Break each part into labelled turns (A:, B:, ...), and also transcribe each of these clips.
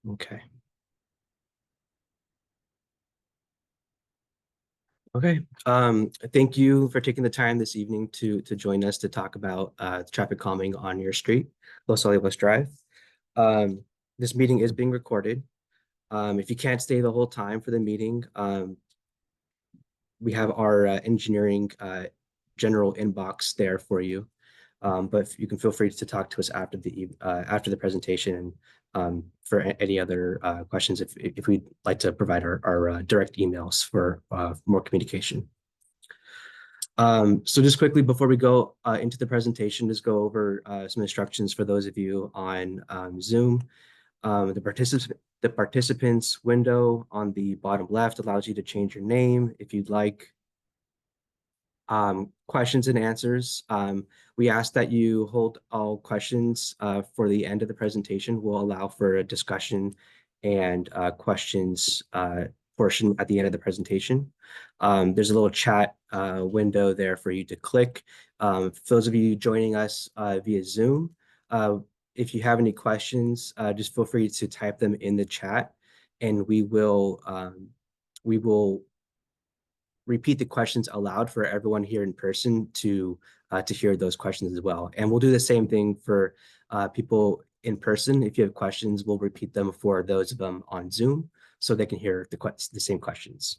A: Okay. Okay. Thank you for taking the time this evening to join us to talk about traffic calming on your street, Los Olivos Drive. Um, this meeting is being recorded. If you can't stay the whole time for the meeting, we have our engineering general inbox there for you. But you can feel free to talk to us after the presentation and for any other questions if we'd like to provide our direct emails for more communication. So just quickly before we go into the presentation, just go over some instructions for those of you on Zoom. The participants window on the bottom left allows you to change your name if you'd like. Questions and answers. We ask that you hold all questions for the end of the presentation. We'll allow for a discussion and questions portion at the end of the presentation. There's a little chat window there for you to click. For those of you joining us via Zoom, if you have any questions, just feel free to type them in the chat, and we will repeat the questions aloud for everyone here in person to hear those questions as well. And we'll do the same thing for people in person. If you have questions, we'll repeat them for those of them on Zoom so they can hear the same questions.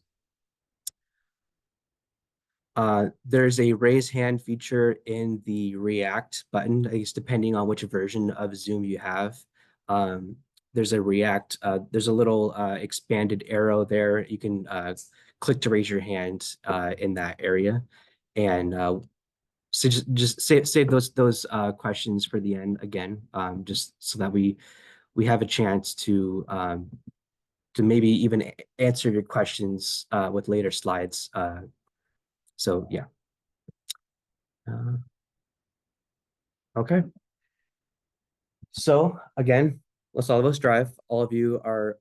A: There's a raise hand feature in the React button, I guess depending on which version of Zoom you have. There's a little expanded arrow there. You can click to raise your hand in that area. And so just save those questions for the end again, just so that we have a chance to maybe even answer your questions with later slides. So yeah. Okay. So again, Los Olivos Drive. All of you are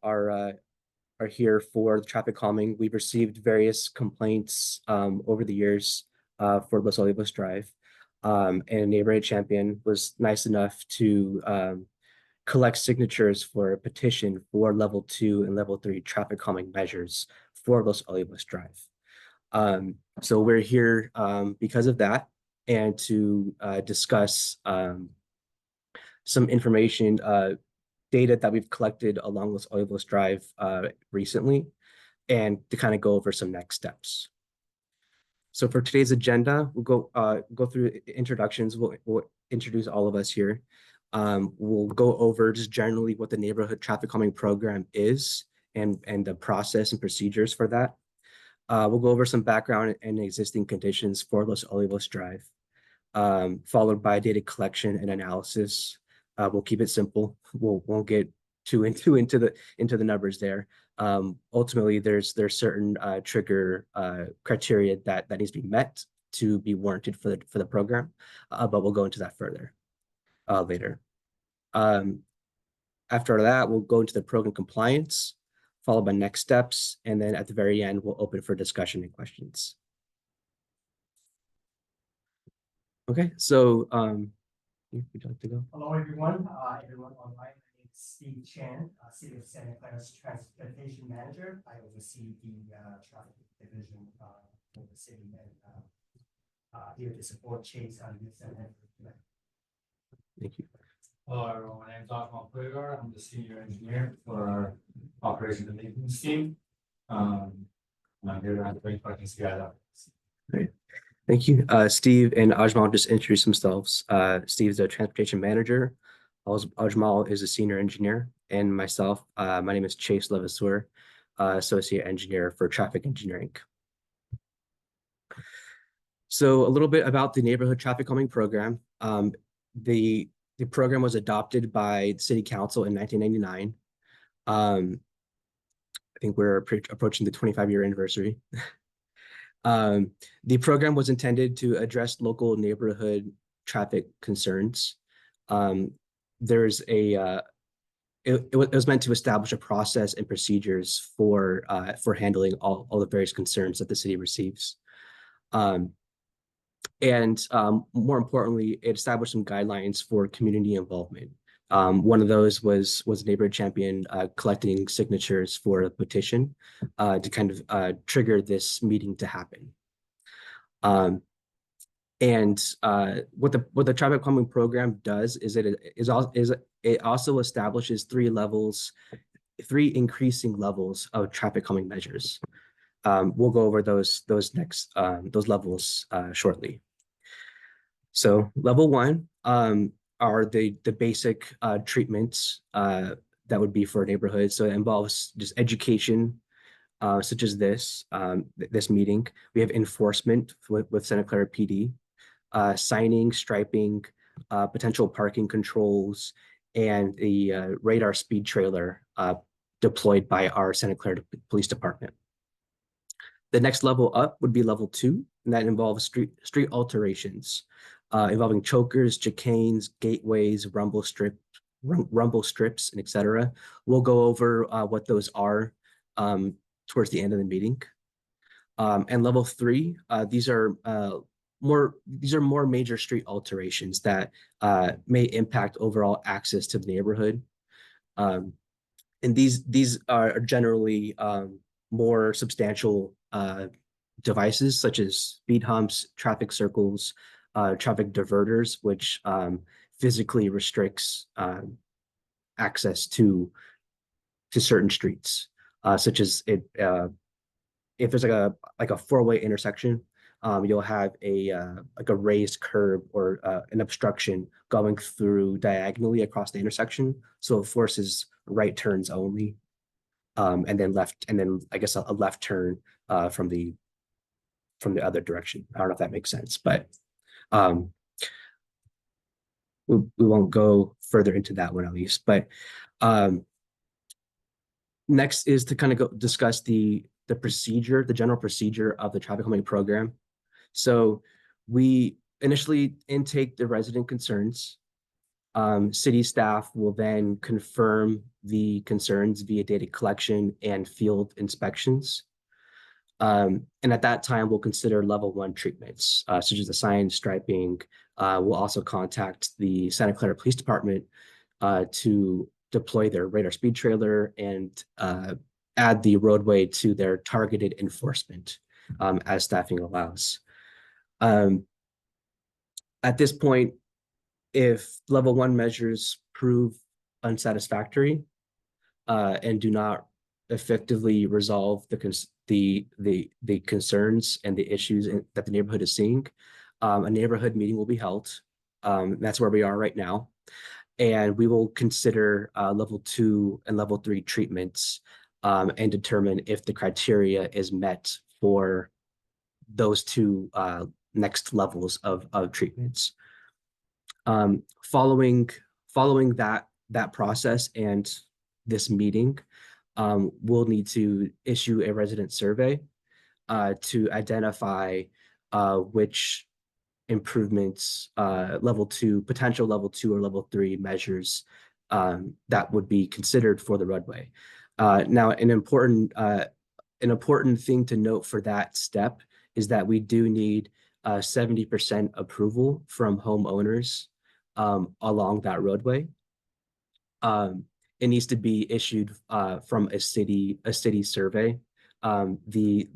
A: here for the traffic calming. We've received various complaints over the years for Los Olivos Drive. And a neighborhood champion was nice enough to collect signatures for a petition for level 2 and level 3 traffic calming measures for Los Olivos Drive. So we're here because of that and to discuss some information, data that we've collected along Los Olivos Drive recently, and to kind of go over some next steps. So for today's agenda, we'll go through introductions. We'll introduce all of us here. We'll go over just generally what the neighborhood traffic calming program is and the process and procedures for that. We'll go over some background and existing conditions for Los Olivos Drive, followed by data collection and analysis. We'll keep it simple. Won't get too into the numbers there. Ultimately, there's certain trigger criteria that needs to be met to be warranted for the program, but we'll go into that further later. After that, we'll go into the program compliance, followed by next steps, and then at the very end, we'll open for discussion and questions. Okay, so would you like to go?
B: Hello, everyone. Everyone online. My name is Steve Chan, City of Santa Clara's Transportation Manager. I oversee the traffic division for the city and here to support Chase on this event.
A: Thank you.
C: Hello, everyone. My name is Olivos. I'm the senior engineer for our operations and maintenance team. I'm here to bring questions together.
A: Great. Thank you. Steve and Ajmal just introduced themselves. Steve is a transportation manager. Ajmal is a senior engineer. And myself, my name is Chase Levasseur, associate engineer for traffic engineering. So a little bit about the neighborhood traffic calming program. The program was adopted by the city council in 1999. I think we're approaching the 25-year anniversary. The program was intended to address local neighborhood traffic concerns. There's it was meant to establish a process and procedures for handling all the various concerns that the city receives. And more importantly, it established some guidelines for community involvement. One of those was neighborhood champion collecting signatures for a petition to kind of trigger this meeting to happen. Um, and what the traffic calming program does is it also establishes three increasing levels of traffic calming measures. We'll go over those levels shortly. So level one are the basic treatments that would be for a neighborhood. So it involves just education, such as this meeting. We have enforcement with Santa Clara PD, signing, striping, potential parking controls, and the radar speed trailer deployed by our Santa Clara Police Department. The next level up would be level two, and that involves street alterations, involving chokers, chicanes, gateways, rumble strips, and etc. We'll go over what those are towards the end of the meeting. And level three, these are more major street alterations that may impact overall access to the neighborhood. And these are generally more substantial devices such as speed humps, traffic circles, traffic diverters, which physically restricts access to certain streets, such as if there's like a four-way intersection, you'll have like a raised curb or an obstruction going through diagonally across the intersection, so it forces right turns only, and then I guess a left turn from the other direction. I don't know if that makes sense, but um, we won't go further into that one at least. But um, next is to kind of discuss the general procedure of the traffic calming program. So we initially intake the resident concerns. City staff will then confirm the concerns via data collection and field inspections. And at that time, we'll consider level one treatments, such as the sign striping. We'll also contact the Santa Clara Police Department to deploy their radar speed trailer and add the roadway to their targeted enforcement as staffing allows. At this point, if level one measures prove unsatisfactory and do not effectively resolve the concerns and the issues that the neighborhood is seeing, a neighborhood meeting will be held. That's where we are right now. And we will consider level two and level three treatments and determine if the criteria is met for those two next levels of treatments. Following that process and this meeting, we'll need to issue a resident survey to identify which improvements, potential level two or level three measures that would be considered for the roadway. Now, an important thing to note for that step is that we do need 70% approval from homeowners along that roadway. It needs to be issued from a city survey. The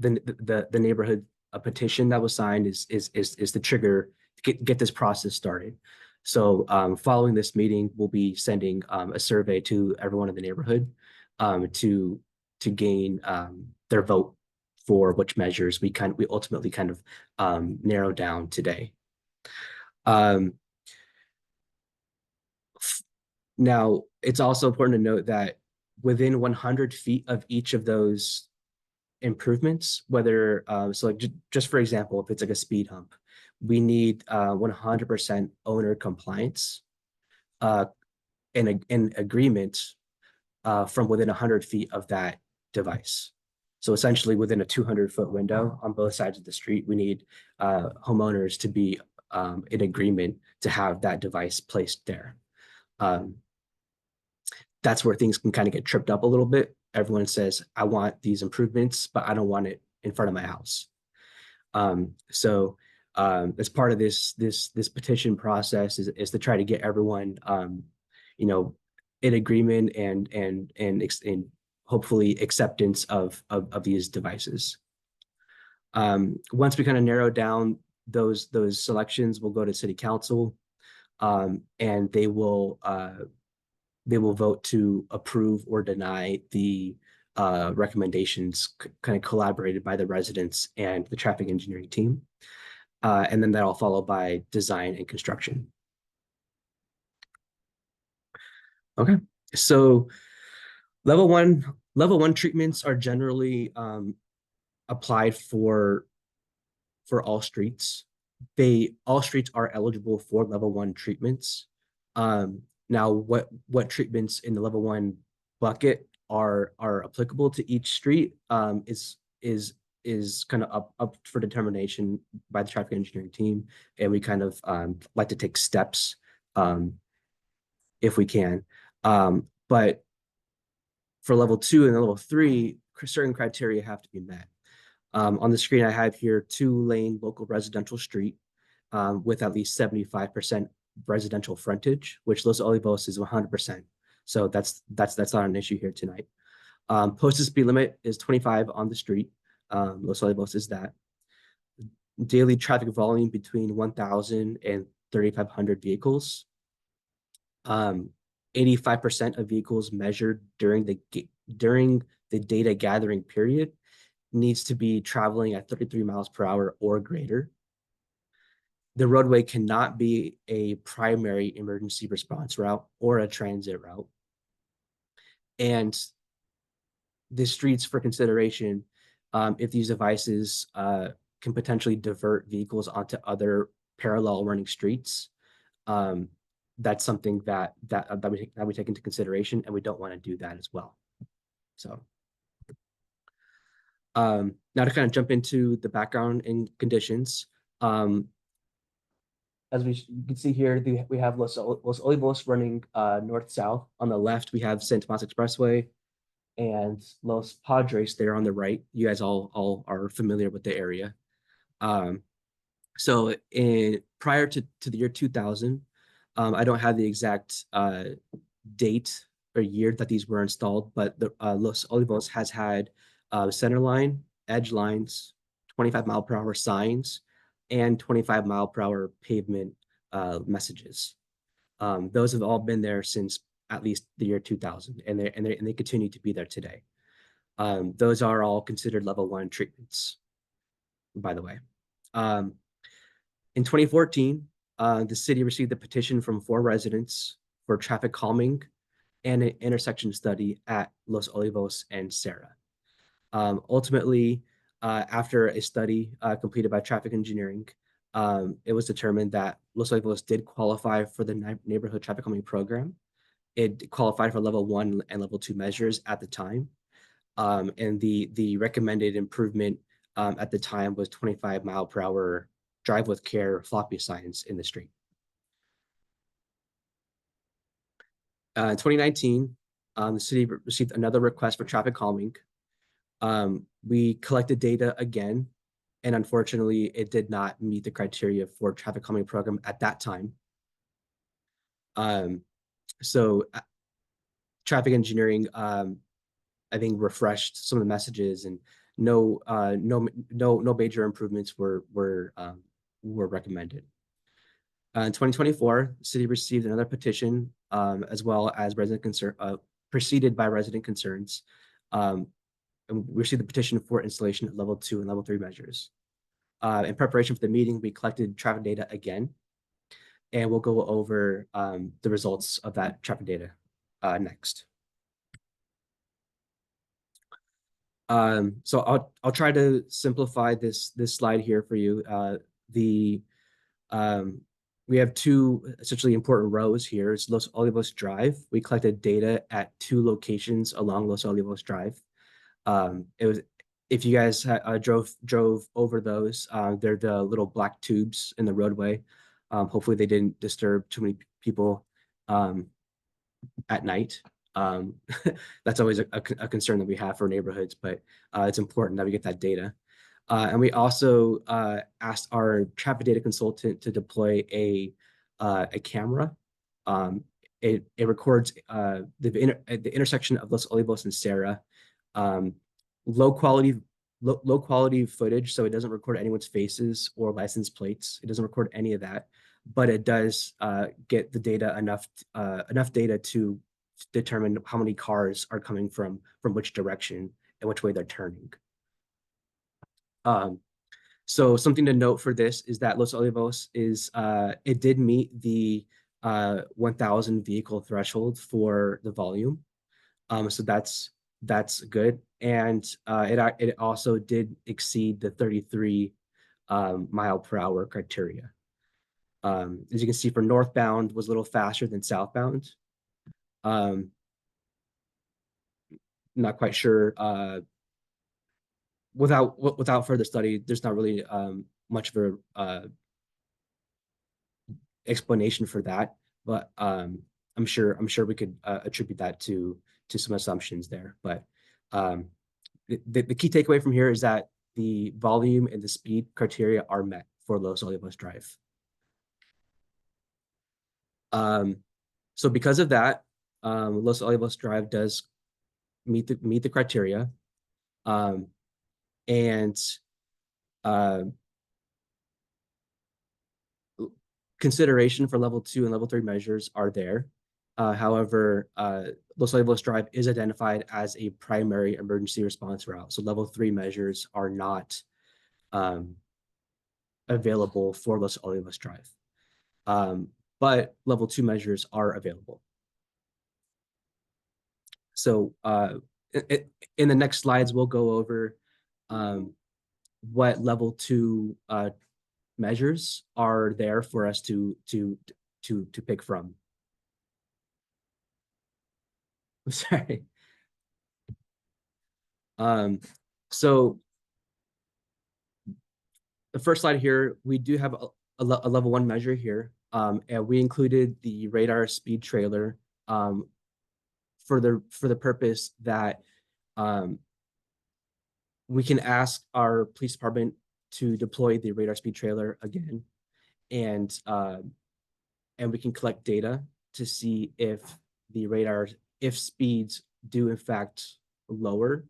A: neighborhood petition that was signed is the trigger to get this process started. So following this meeting, we'll be sending a survey to everyone in the neighborhood to gain their vote for which measures we ultimately kind of narrow down today. Now, it's also important to note that within 100 feet of each of those improvements, whether so like just for example, if it's like a speed hump, we need 100% owner compliance in agreement from within 100 feet of that device. So essentially within a 200-foot window on both sides of the street, we need homeowners to be in agreement to have that device placed there. That's where things can kind of get tripped up a little bit. Everyone says, I want these improvements, but I don't want it in front of my house. So as part of this petition process is to try to get everyone, in agreement and hopefully acceptance of these devices. Once we kind of narrow down those selections, we'll go to city council, and they will vote to approve or deny the recommendations kind of collaborated by the residents and the traffic engineering team. And then that'll follow by design and construction. Okay, so level one treatments are generally applied for all streets. All streets are eligible for level one treatments. Now, what treatments in the level one bucket are applicable to each street is kind of up for determination by the traffic engineering team, and we kind of like to take steps if we can. But for level two and level three, certain criteria have to be met. On the screen, I have here 2-lane local residential street with at least 75% residential frontage, which Los Olivos is 100%. So that's not an issue here tonight. Posted speed limit is 25 on the street. Los Olivos is that. Daily traffic volume between 1,000 and 3,500 vehicles. 85% of vehicles measured during the data gathering period needs to be traveling at 33 miles per hour or greater. The roadway cannot be a primary emergency response route or a transit route. And the streets for consideration, if these devices can potentially divert vehicles onto other parallel running streets, that's something that we take into consideration, and we don't want to do that as well. So now to kind of jump into the background and conditions. As you can see here, we have Los Olivos running north-south. On the left, we have San Tomas Expressway and Los Padres there on the right. You guys all are familiar with the area. So prior to the year 2000, I don't have the exact date or year that these were installed, but Los Olivos has had center line, edge lines, 25-mile-per-hour signs, and 25-mile-per-hour pavement messages. Those have all been there since at least the year 2000, and they continue to be there today. Those are all considered level one treatments, by the way. In 2014, the city received a petition from 4 residents for traffic calming and an intersection study at Los Olivos and Serra. Ultimately, after a study completed by traffic engineering, it was determined that Los Olivos did qualify for the neighborhood traffic calming program. It qualified for level 1 and level 2 measures at the time. And the recommended improvement at the time was 25-mile-per-hour drive with care floppy signs in the street. In 2019, the city received another request for traffic calming. We collected data again, and unfortunately, it did not meet the criteria for traffic calming program at that time. So traffic engineering, I think, refreshed some of the messages, and no major improvements were recommended. In 2024, the city received another petition, as well as resident concern, preceded by resident concerns. And we received the petition for installation at level 2 and level 3 measures. In preparation for the meeting, we collected traffic data again, and we'll go over the results of that traffic data next. So I'll try to simplify this slide here for you. We have 2 essentially important rows here. It's Los Olivos Drive. We collected data at 2 locations along Los Olivos Drive. If you guys drove over those, they're the little black tubes in the roadway. Hopefully they didn't disturb too many people at night. That's always a concern that we have for neighborhoods, but it's important that we get that data. And we also asked our traffic data consultant to deploy a camera it records the intersection of Los Olivos and Serra. Um, low quality low quality footage, so it doesn't record anyone's faces or license plates. It doesn't record any of that, but it does get the data enough data to determine how many cars are coming from which direction and which way they're turning. So something to note for this is that Los Olivos it did meet the 1,000 vehicle threshold for the volume. So that's good, and it also did exceed the 33 mile per hour criteria. As you can see, for northbound was a little faster than southbound. Um, Not quite sure. Without further study, there's not really much of a explanation for that, but I'm sure we could attribute that to some assumptions there. But um, the key takeaway from here is that the volume and the speed criteria are met for Los Olivos Drive. So because of that, Los Olivos Drive does meet the criteria, and uh, consideration for level 2 and level 3 measures are there. However, Los Olivos Drive is identified as a primary emergency response route. So level 3 measures are not available for Los Olivos Drive. But level 2 measures are available. So in the next slides, we'll go over what level 2 measures are there for us to pick from. Sorry. So the first slide here, we do have a level 1 measure here, and we included the radar speed trailer for the purpose that we can ask our police department to deploy the radar speed trailer again, and we can collect data to see if if speeds do in fact lower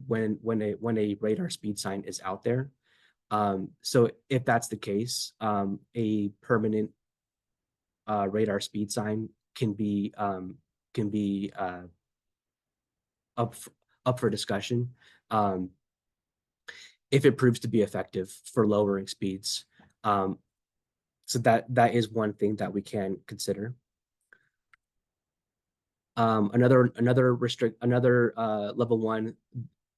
A: when a radar speed sign is out there. So if that's the case, a permanent radar speed sign can be up for discussion if it proves to be effective for lowering speeds. So that is one thing that we can consider. Another level 1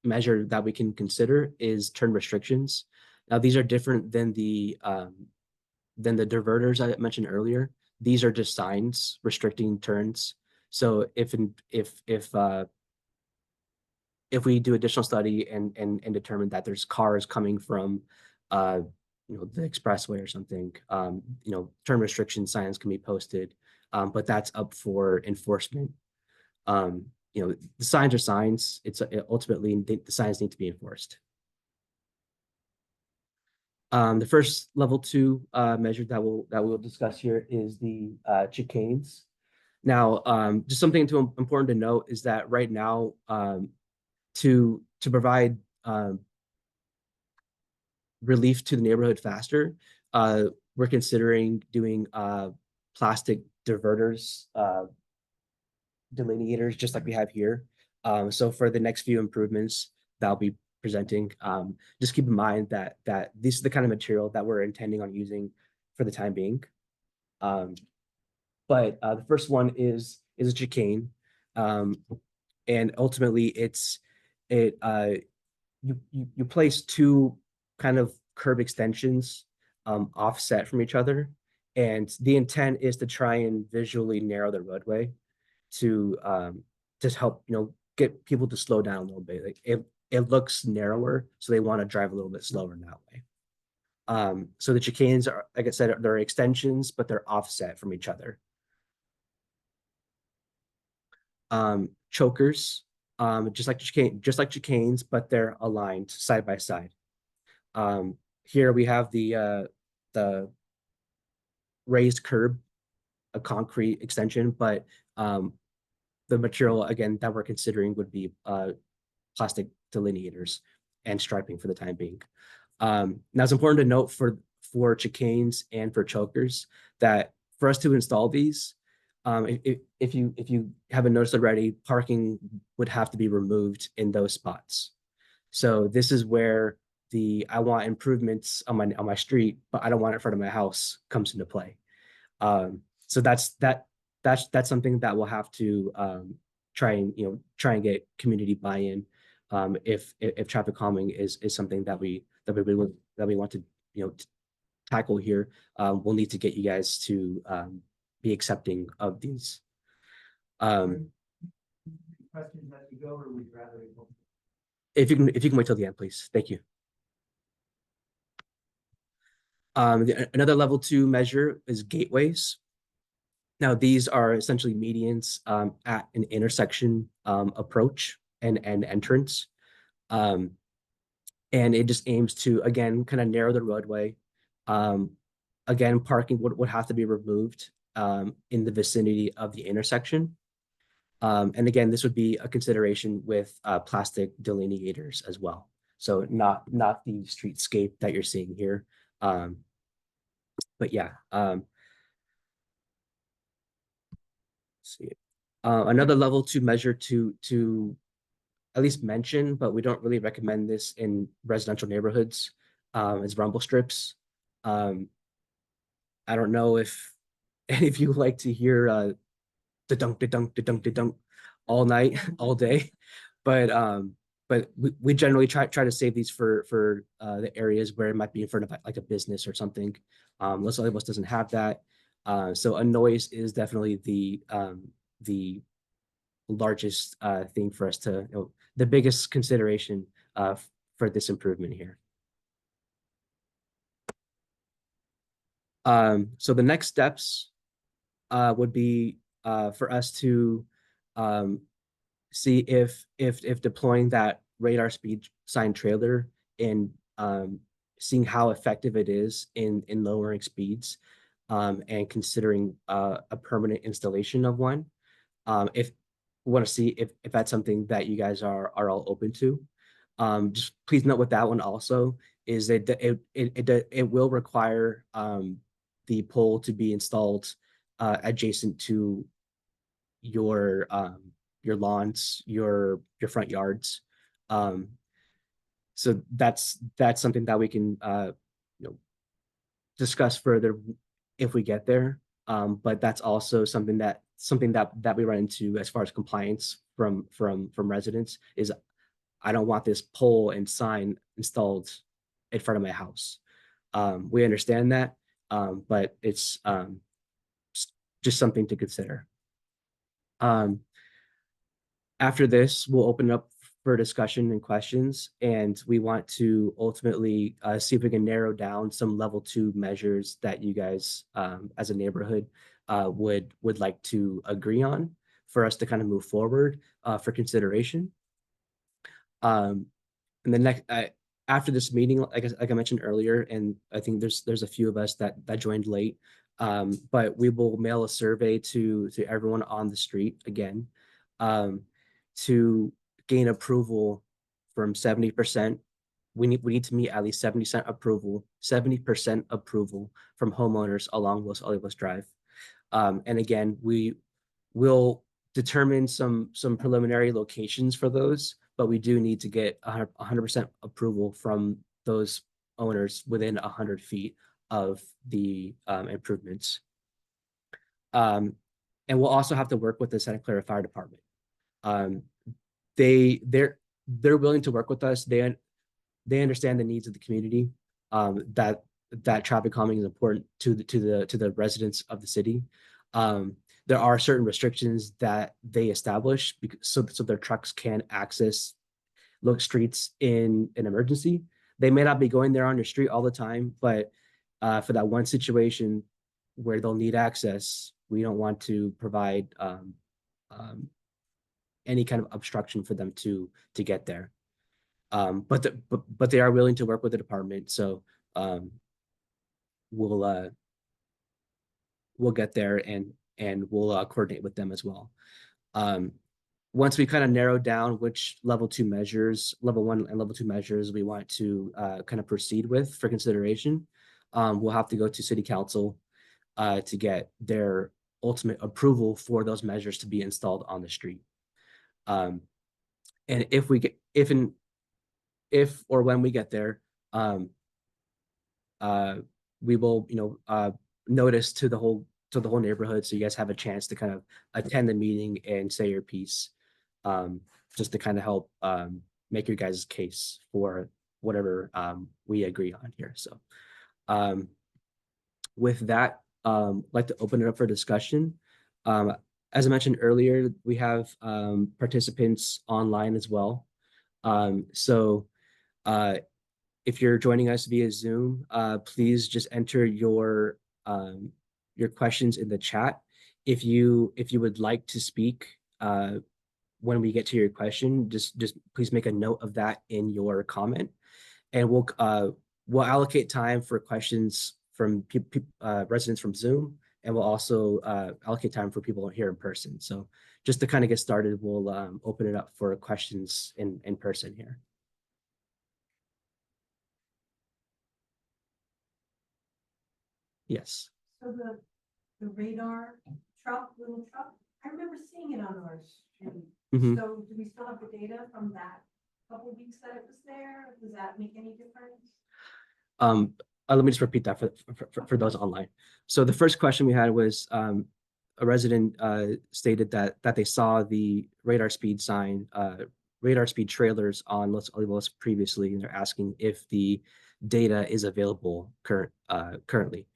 A: measure that we can consider is turn restrictions. Now these are different than the diverters I mentioned earlier. These are just signs restricting turns. So if we do additional study and determine that there's cars coming from the expressway or something, turn restriction signs can be posted, but that's up for enforcement. The signs are signs. Ultimately the signs need to be enforced. The first level 2 measure that we'll discuss here is the chicanes. Now, just something important to note is that right now, to provide relief to the neighborhood faster, we're considering doing plastic diverters, delineators, just like we have here. So for the next few improvements that I'll be presenting, just keep in mind that this is the kind of material that we're intending on using for the time being. But the first one is a chicane, and ultimately you place two kind of curb extensions offset from each other, and the intent is to try and visually narrow the roadway to just help get people to slow down a little bit. Like it looks narrower, so they want to drive a little bit slower in that way. So the chicanes are, like I said, they're extensions, but they're offset from each other. Chokers, just like chicanes, but they're aligned side by side. Here we have the raised curb a concrete extension, but the material again that we're considering would be plastic delineators and striping for the time being. Now it's important to note for chicanes and for chokers that for us to install these, if you haven't noticed already, parking would have to be removed in those spots. So this is where the I want improvements on my street, but I don't want it in front of my house comes into play. So that's something that we'll have to try and get community buy-in. If traffic calming is something that we want to tackle here, we'll need to get you guys to be accepting of these.
B: Questions as we go, or would you rather?
A: If you can wait till the end, please. Thank you. Another level 2 measure is gateways. Now, these are essentially medians at an intersection approach and entrance. And it just aims to, again, kind of narrow the roadway. Again, parking would have to be removed in the vicinity of the intersection. And again, this would be a consideration with plastic delineators as well. So not the streetscape that you're seeing here. But yeah, see. Another level 2 measure to at least mention, but we don't really recommend this in residential neighborhoods, is rumble strips. I don't know if any of you like to hear the dunk, the dunk, the dunk, the dunk all night, all day, but we generally try to save these for the areas where it might be in front of like a business or something. Los Olivos doesn't have that, so a noise is definitely the largest thing for us to, the biggest consideration for this improvement here. So the next steps would be for us to see if deploying that radar speed sign trailer and seeing how effective it is in lowering speeds, and considering a permanent installation of one. If we want to see if that's something that you guys are all open to. Just please note with that one also is that it will require the pole to be installed adjacent to your lawns, your front yards. So that's something that we can discuss further if we get there. But that's also something that we run into as far as compliance from residents is I don't want this pole and sign installed in front of my house. We understand that, but it's just something to consider. After this, we'll open up for discussion and questions, and we want to ultimately see if we can narrow down some level 2 measures that you guys, as a neighborhood, would like to agree on for us to kind of move forward for consideration. And the next, after this meeting, like I mentioned earlier, and I think there's a few of us that joined late, but we will mail a survey to everyone on the street again, to gain approval from 70%. We need to meet at least 70% approval from homeowners along Los Olivos Drive. And again, we will determine some preliminary locations for those, but we do need to get 100% approval from those owners within 100 feet of the improvements. And we'll also have to work with the Santa Clara Fire Department. They're willing to work with us. They understand the needs of the community. That traffic calming is important to the residents of the city. There are certain restrictions that they establish so their trucks can access streets in an emergency. They may not be going there on your street all the time, but for that one situation where they'll need access, we don't want to provide any kind of obstruction for them to get there. But they are willing to work with the department, so we'll get there, and and we'll coordinate with them as well. Once we kind of narrow down which level 1 and level 2 measures we want to kind of proceed with for consideration, we'll have to go to city council to get their ultimate approval for those measures to be installed on the street. And if or when we get there, we will, notice to the whole neighborhood, so you guys have a chance to kind of attend the meeting and say your piece, just to kind of help make your guys' case for whatever we agree on here. So with that, I'd like to open it up for discussion. As I mentioned earlier, we have participants online as well. So if you're joining us via Zoom, please just enter your questions in the chat. If you would like to speak when we get to your question, just please make a note of that in your comment, and we'll allocate time for questions from residents from Zoom, and we'll also allocate time for people here in person. So just to kind of get started, we'll open it up for questions in person here. Yes.
D: So the radar little truck, I remember seeing it on our street.
A: Mhm.
D: So do we still have the data from that couple of weeks that it was there? Does that make any difference?
A: Let me just repeat that for those online. So the first question we had was a resident stated that they saw the radar speed trailers on Los Olivos previously, and they're asking if the data is available currently.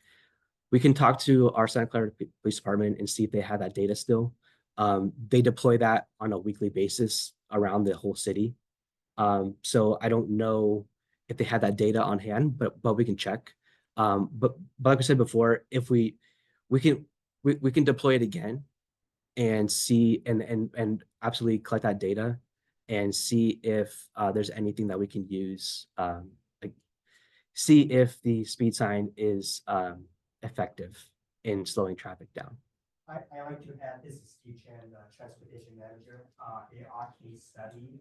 A: We can talk to our Santa Clara Police Department and see if they have that data still. They deploy that on a weekly basis around the whole city. So I don't know if they had that data on hand, but we can check. But like I said before, if we can deploy it again and see and absolutely collect that data and see if there's anything that we can use, like see if the speed sign is effective in slowing traffic down.
B: I like to add, this is Steve Chen, Transportation Manager. There are case study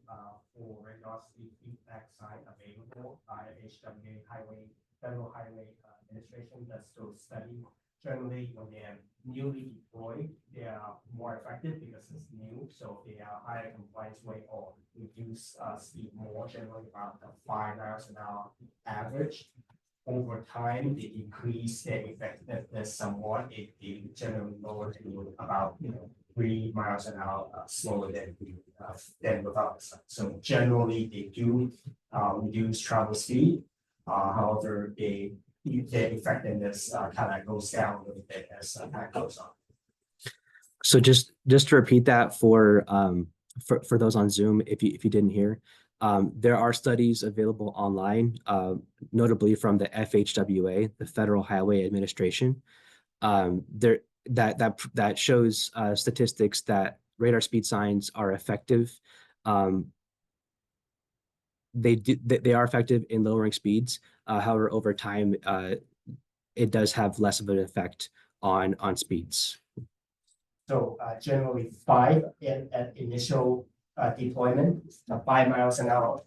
B: for radar speed feedback sign available by HWA Federal Highway Administration. That's still study. Generally, when they are newly deployed, they are more effective because it's new. So they are higher compliance rate or reduce speed more, generally about 5 miles an hour average. Over time, they increase their effectiveness somewhat. It generally lower to about 3 miles an hour slower than without the sun. So generally, they do reduce travel speed. However, their effectiveness kind of goes down a little bit as time goes on.
A: So just to repeat that for those on Zoom, if you didn't hear. There are studies available online, notably from the FHWA, the Federal Highway Administration. That shows statistics that radar speed signs are effective. They are effective in lowering speeds. However, over time, it does have less of an effect on speeds.
B: So generally 5 at initial deployment, 5 miles an hour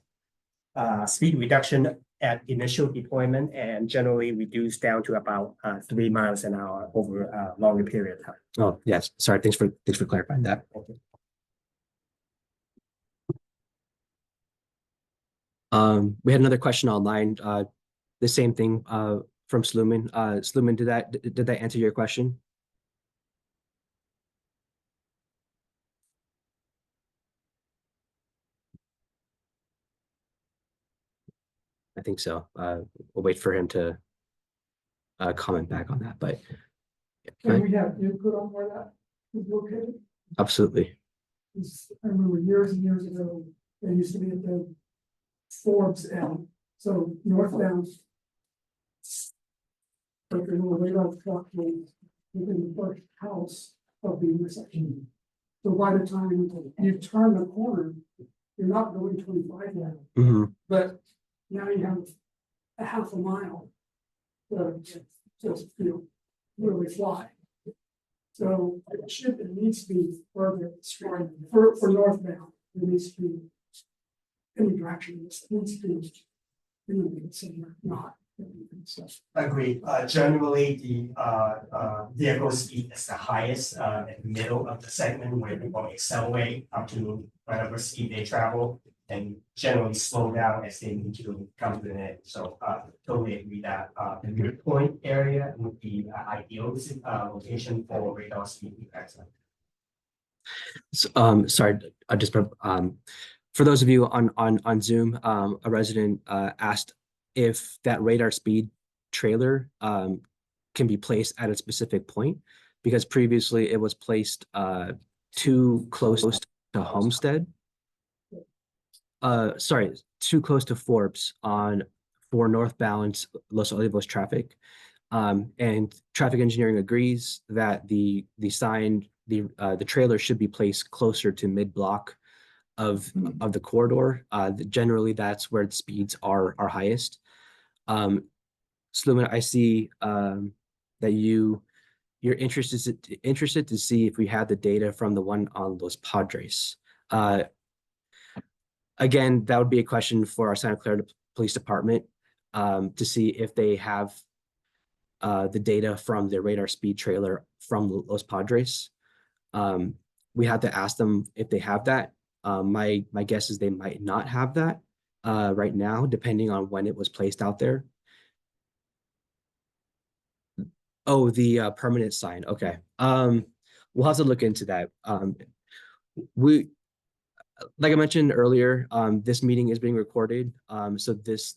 B: speed reduction at initial deployment, and generally reduced down to about 3 miles an hour over a longer period of time.
A: Oh, yes. Sorry. Thanks for clarifying that. We had another question online. The same thing from Sluman. Sluman, did that answer your question? I think so. We'll wait for him to comment back on that. But
E: Can we have input on where that is located?
A: absolutely.
E: I remember years and years ago, they used to be at the Forbes end, so northbound. But the little radar truck was within the first house of the intersection. So by the time you turn the corner, you're not going 25 now,
A: Mm-hmm.
E: but now you have a half a mile. To just really fly. So it needs to be further strong for northbound, it needs to be any direction, it needs to be somewhere, not. So,
B: Agreed. Generally, the vehicle speed is the highest in the middle of the segment where people accelerate up to whatever speed they travel and generally slow down as they need to come to the end. So totally agree that the midpoint area would be an ideal location for radar speed effects.
A: Sorry, I just for those of you on Zoom, a resident asked if that radar speed trailer can be placed at a specific point, because previously it was placed too close to Homestead. Sorry, too close to Forbes for northbound Los Olivos traffic. And traffic engineering agrees that the trailer should be placed closer to mid-block of the corridor. Generally, that's where the speeds are highest. Sluman, I see that you're interested to see if we have the data from the one on Los Padres. Again, that would be a question for our Santa Clara Police Department to see if they have the data from the radar speed trailer from Los Padres. We have to ask them if they have that. My guess is they might not have that right now, depending on when it was placed out there. Oh, the permanent sign. Okay. We'll have to look into that. We, like I mentioned earlier, this meeting is being recorded. So this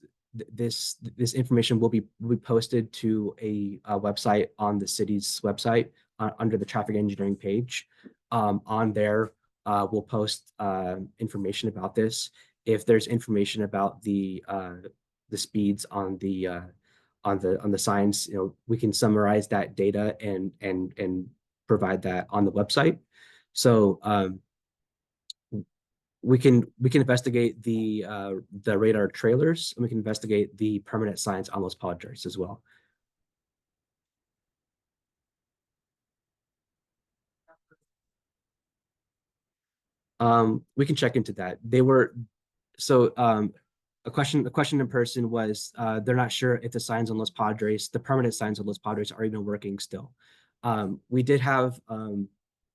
A: information will be posted to a website on the city's website under the traffic engineering page. On there, we'll post information about this. If there's information about the speeds on the signs, we can summarize that data and provide that on the website. So we can investigate the radar trailers, and we can investigate the permanent signs on Los Padres as well. We can check into that. They were so a question in person was they're not sure if the signs on Los Padres, the permanent signs on Los Padres, are even working still. We did have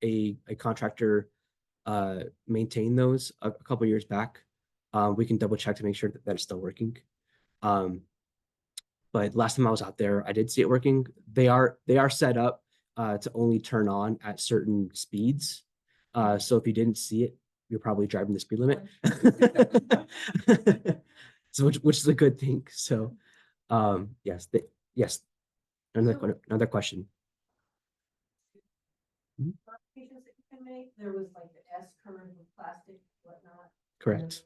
A: a contractor maintain those a couple years back. We can double check to make sure that it's still working. But last time I was out there, I did see it working. They are set up to only turn on at certain speeds. So if you didn't see it, you're probably driving the speed limit. So which is a good thing. So yes, yes. Another question.
D: Modifications that you can make, there was like the S curve with plastic, whatnot.
A: Correct.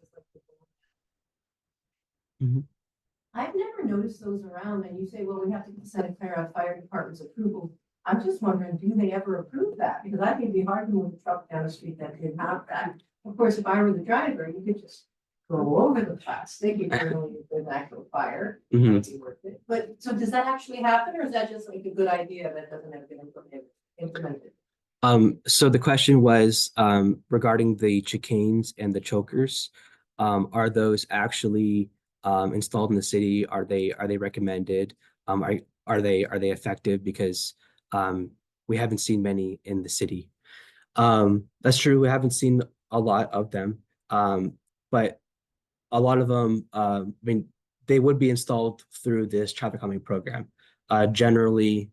D: I've never noticed those around, and you say, well, we have to get Santa Clara Fire Department's approval. I'm just wondering, do they ever approve that? Because I think it'd be hard to move a truck down the street that didn't have that. Of course, if I were the driver, you could just go over the plastic, if you're really with an actual fire. Might be worth it. But so does that actually happen, or is that just like a good idea that doesn't have been implemented?
A: So the question was regarding the chicanes and the chokers. Are those actually installed in the city? Are they recommended? Are they effective? Because we haven't seen many in the city. That's true. We haven't seen a lot of them, but a lot of them, I mean, they would be installed through this traffic calming program. Generally,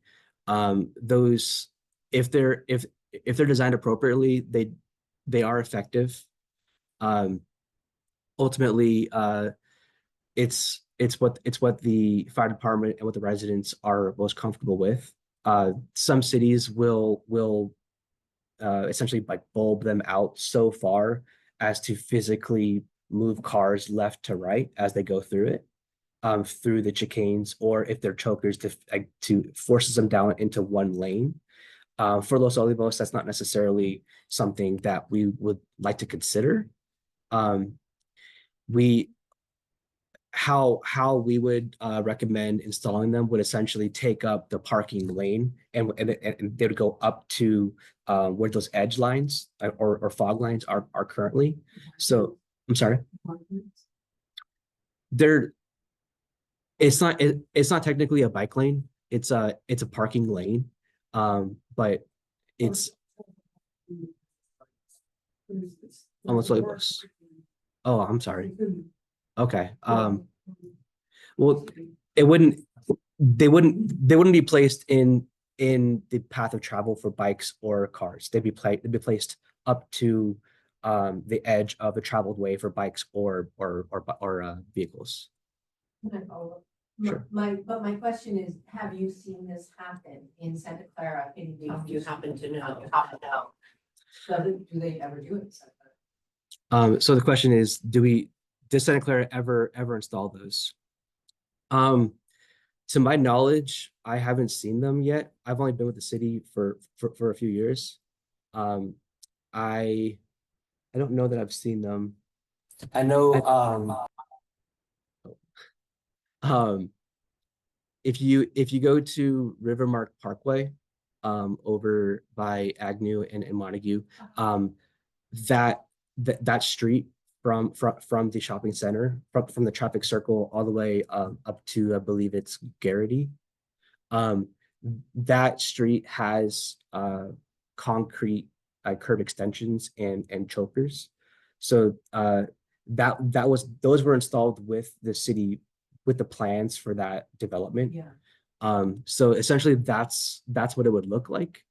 A: those if they're designed appropriately, they are effective. Ultimately, it's what the fire department and what the residents are most comfortable with. Some cities will essentially like bulb them out so far as to physically move cars left to right as they go through it, through the chicanes, or if they're chokers to forces them down into one lane. For Los Olivos, that's not necessarily something that we would like to consider. We how we would recommend installing them would essentially take up the parking lane, and they would go up to where those edge lines or fog lines are currently. So I'm sorry, there it's not technically a bike lane. It's a parking lane, but it's on Los Olivos. Oh, I'm sorry. Okay. Well, it wouldn't they wouldn't be placed in the path of travel for bikes or cars. They'd be placed up to the edge of a traveled way for bikes or vehicles.
D: Can I follow up?
A: Sure.
D: But my question is, have you seen this happen in Santa Clara? Do you happen to know? Do they ever do it in Santa Clara?
A: So the question is, does Santa Clara ever install those? To my knowledge, I haven't seen them yet. I've only been with the city for a few years. Um, I I don't know that I've seen them. I know um if you go to Rivermark Parkway over by Agnew and Montague, um that that street from the shopping center, from the traffic circle all the way up to, I believe it's Garrity. Um, that street has concrete curb extensions and chokers. So those were installed with the city with the plans for that development.
D: Yeah.
A: So essentially that's what it would look like,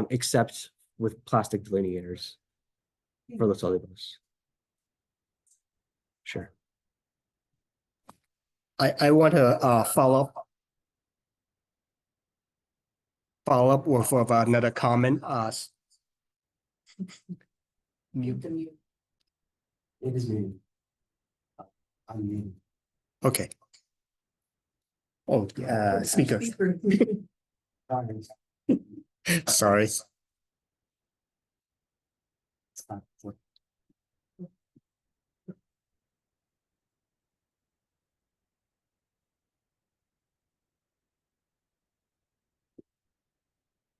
A: except with plastic delineators for Los Olivos. Sure.
B: I want to follow up with another comment. Mute.
A: It is me. I'm me.
B: Okay. Oh, speaker. Sorry.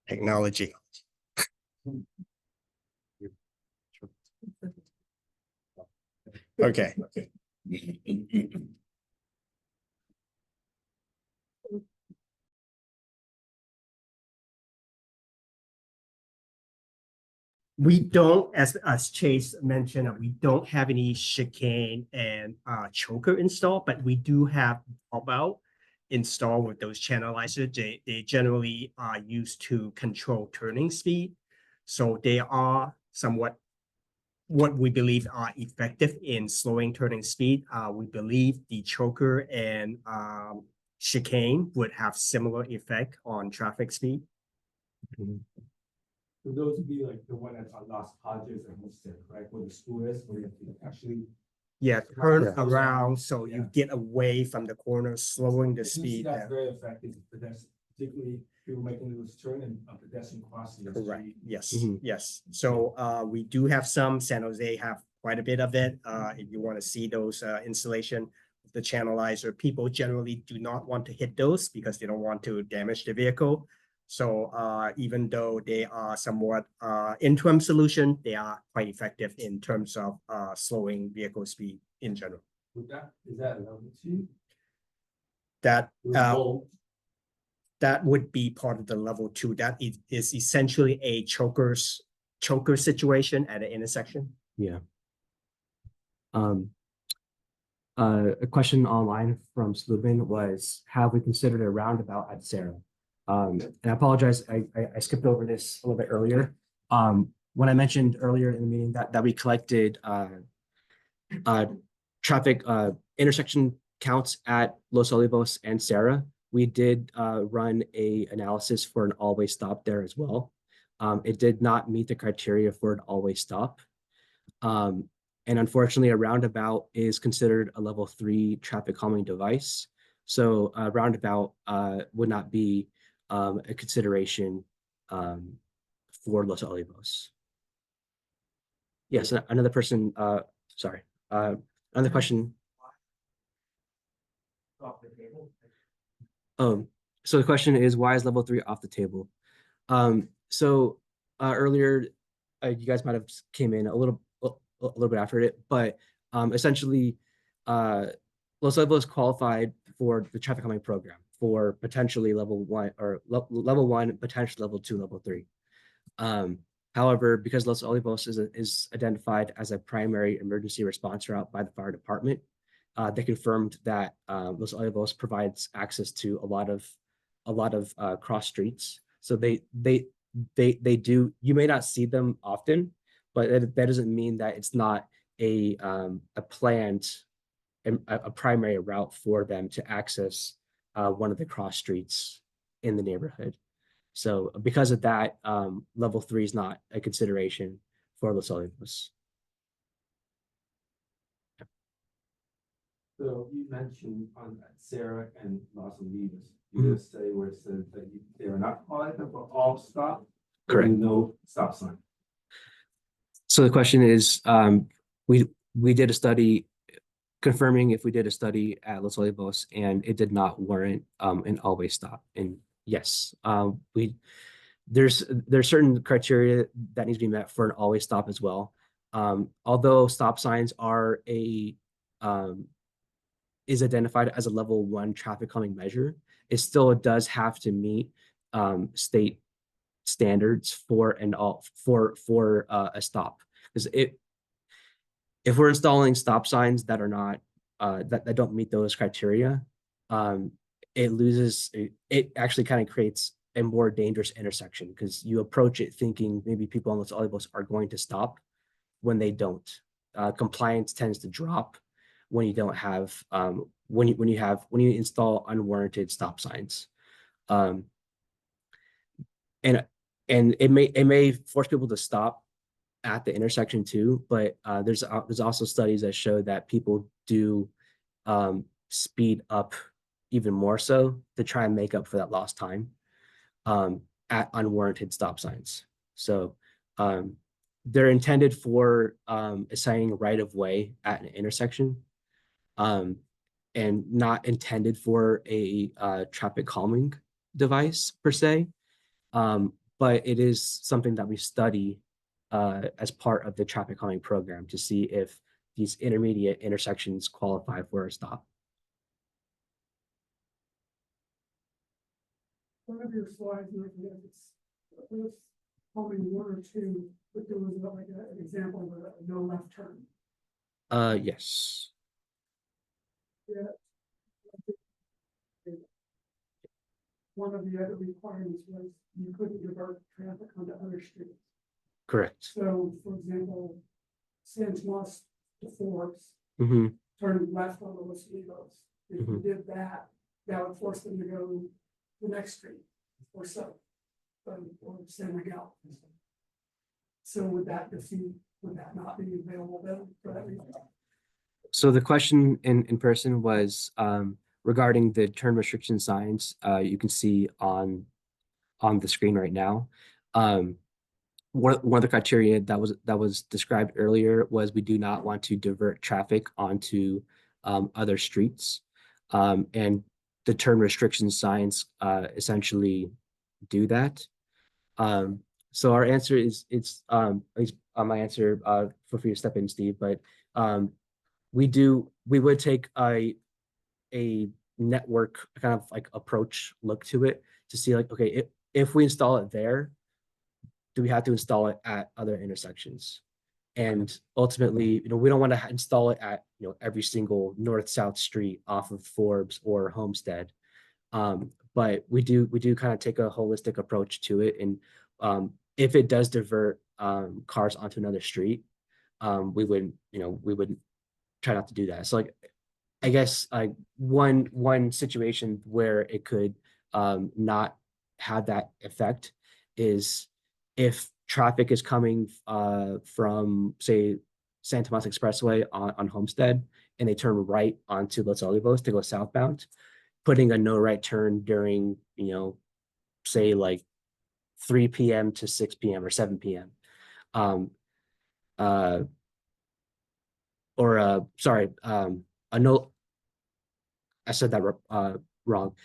B: Technology. Okay. We don't, as Chase mentioned, we don't have any chicane and choker installed, but we do have about installed with those channelizers. They generally are used to control turning speed. So they are somewhat what we believe are effective in slowing turning speed. We believe the choker and chicane would have similar effect on traffic speed.
C: So those would be like the one that's on Los Padres and Worcester, right, where the school is, where you have to actually.
B: Yeah, turn
C: Yeah.
B: around so you
C: Yeah.
B: get away from the corner, slowing the
C: I do see
B: speed
C: that's
B: down.
C: very effective, particularly people making those turn and a pedestrian crossing the
B: Correct,
C: street.
B: yes,
A: Mhm.
B: yes. So we do have some, San Jose have quite a bit of it. If you want to see those installation, the channelizer, people generally do not want to hit those because they don't want to damage the vehicle. So even though they are somewhat interim solution, they are quite effective in terms of slowing vehicle speed in general.
C: Is that level 2?
B: That
C: Both.
B: that would be part of the level 2. That is essentially a choker situation at an intersection.
A: Yeah. A question online from Slubin was, have we considered a roundabout at Sarah? And I apologize, I skipped over this a little bit earlier. When I mentioned earlier in the meeting that we collected traffic intersection counts at Los Olivos and Sarah, we did run a analysis for an all-way stop there as well. It did not meet the criteria for an all-way stop. And unfortunately, a roundabout is considered a level 3 traffic calming device. So a roundabout would not be a consideration for Los Olivos. Yes, another person, sorry, another question.
B: off the table?
A: So the question is, why is level 3 off the table? So earlier, you guys might have came in a little bit after it, but essentially, Los Olivos qualified for the traffic calming program for potentially level 1 or level 1, potentially level 2, level 3. Um, However, because Los Olivos is identified as a primary emergency response route by the fire department, they confirmed that Los Olivos provides access to a lot of cross streets. So they do. You may not see them often, but that doesn't mean that it's not a planned a primary route for them to access one of the cross streets in the neighborhood. So because of that, level 3 is not a consideration for Los Olivos.
F: So you mentioned on Sarah and Los Olivos, you
A: Mhm.
F: just say where it says that they are not qualified for all stop.
A: Correct.
F: No stop sign.
A: So the question is, we did a study confirming if we did a study at Los Olivos and it did not warrant an always stop. And yes, there's certain criteria that needs to be met for an always stop as well. Although stop signs are um, is identified as a level 1 traffic calming measure, it still does have to meet state standards for a stop. Because if we're installing stop signs that are not that don't meet those criteria, um, it actually kind of creates a more dangerous intersection because you approach it thinking maybe people on Los Olivos are going to stop when they don't. Compliance tends to drop when you don't have when you install unwarranted stop signs. Um, and it may force people to stop at the intersection too, but there's also studies that show that people do speed up even more so to try and make up for that lost time at unwarranted stop signs. So um, they're intended for assigning right of way at an intersection, um, and not intended for a traffic calming device per se. But it is something that we study as part of the traffic calming program to see if these intermediate intersections qualify for a stop.
E: One of your slides, and I forget if it's only 1 or 2, but there was like an example of a no left turn.
A: Yes.
E: Yeah. One of the other requirements was you couldn't divert traffic onto other streets.
A: Correct.
E: So, for example, San Tomas to Forbes,
A: Mm-hmm.
E: turn left on the Los Olivos. If you
A: Mhm.
E: did that, that would force them to go the next street or so, or San Miguel. So would that not be available then for that reason?
A: So the question in person was regarding the turn restriction signs you can see on the screen right now. One of the criteria that was described earlier was we do not want to divert traffic onto other streets. And the turn restriction signs essentially do that. So our answer is at least my answer, feel free to step in, Steve, but we would take a network kind of like approach look to it to see like, okay, if we install it there, do we have to install it at other intersections? And ultimately, we don't want to install it at, every single north-south street off of Forbes or Homestead. But we do kind of take a holistic approach to it. And if it does divert cars onto another street, we would try not to do that. So like, I guess one situation where it could not have that effect is if traffic is coming from, say, San Tomas Expressway on Homestead, and they turn right onto Los Olivos to go southbound, putting a no right turn during, say like 3 p.m. to 6 p.m. or 7 p.m. Um, uh, or sorry, a no I said that wrong.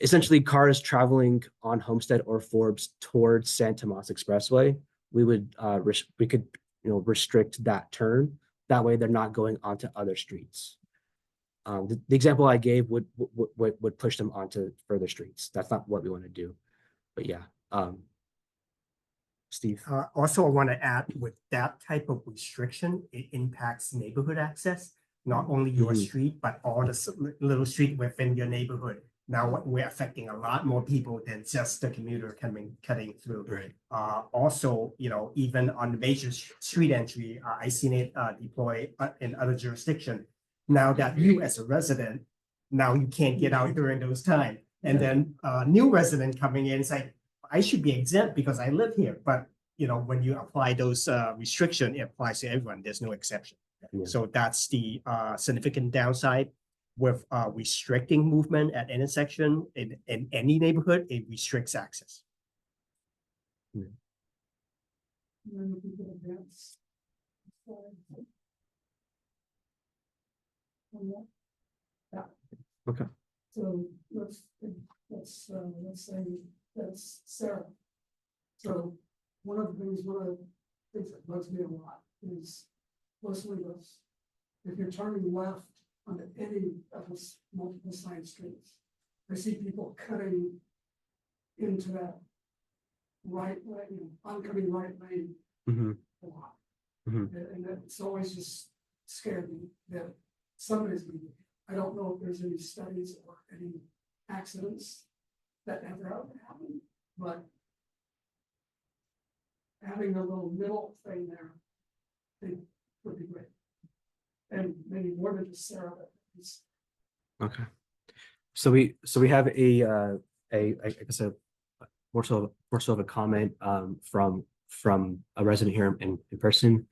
A: Essentially, cars traveling on Homestead or Forbes towards San Tomas Expressway, we could restrict that turn. That way, they're not going onto other streets. The example I gave would push them onto further streets. That's not what we want to do. But yeah, Steve.
B: Also, I want to add with that type of restriction, it impacts neighborhood access, not only your
A: Mhm.
B: street, but all the little street within your neighborhood. Now we're affecting a lot more people than just the commuter cutting through.
A: Right.
B: Also, even on the major street entry, I seen it deploy in other jurisdiction. Now that you as a resident, now you can't get out during those time. And then new resident coming in, it's like, I should be exempt because I live here, but when you apply those restriction, it applies to everyone. There's no exception.
A: Yeah.
B: So that's the significant downside with restricting movement at intersection in any neighborhood. It restricts access.
E: And then we can advance.
A: Okay.
E: So let's say that's Sarah. So one of the things that bugs me a lot is mostly those, if you're turning left on any of those multiple side streets, I see people cutting into that right lane, oncoming right lane
A: Mhm.
E: a lot.
A: Mhm.
E: And it's always just scared me that somebody's gonna be, I don't know if there's any studies or any accidents that ever happen, but having a little middle thing there, I think would be great. And maybe more than just Sarah, but it's
A: Okay. So we have I guess a more so of a comment from a resident here in person.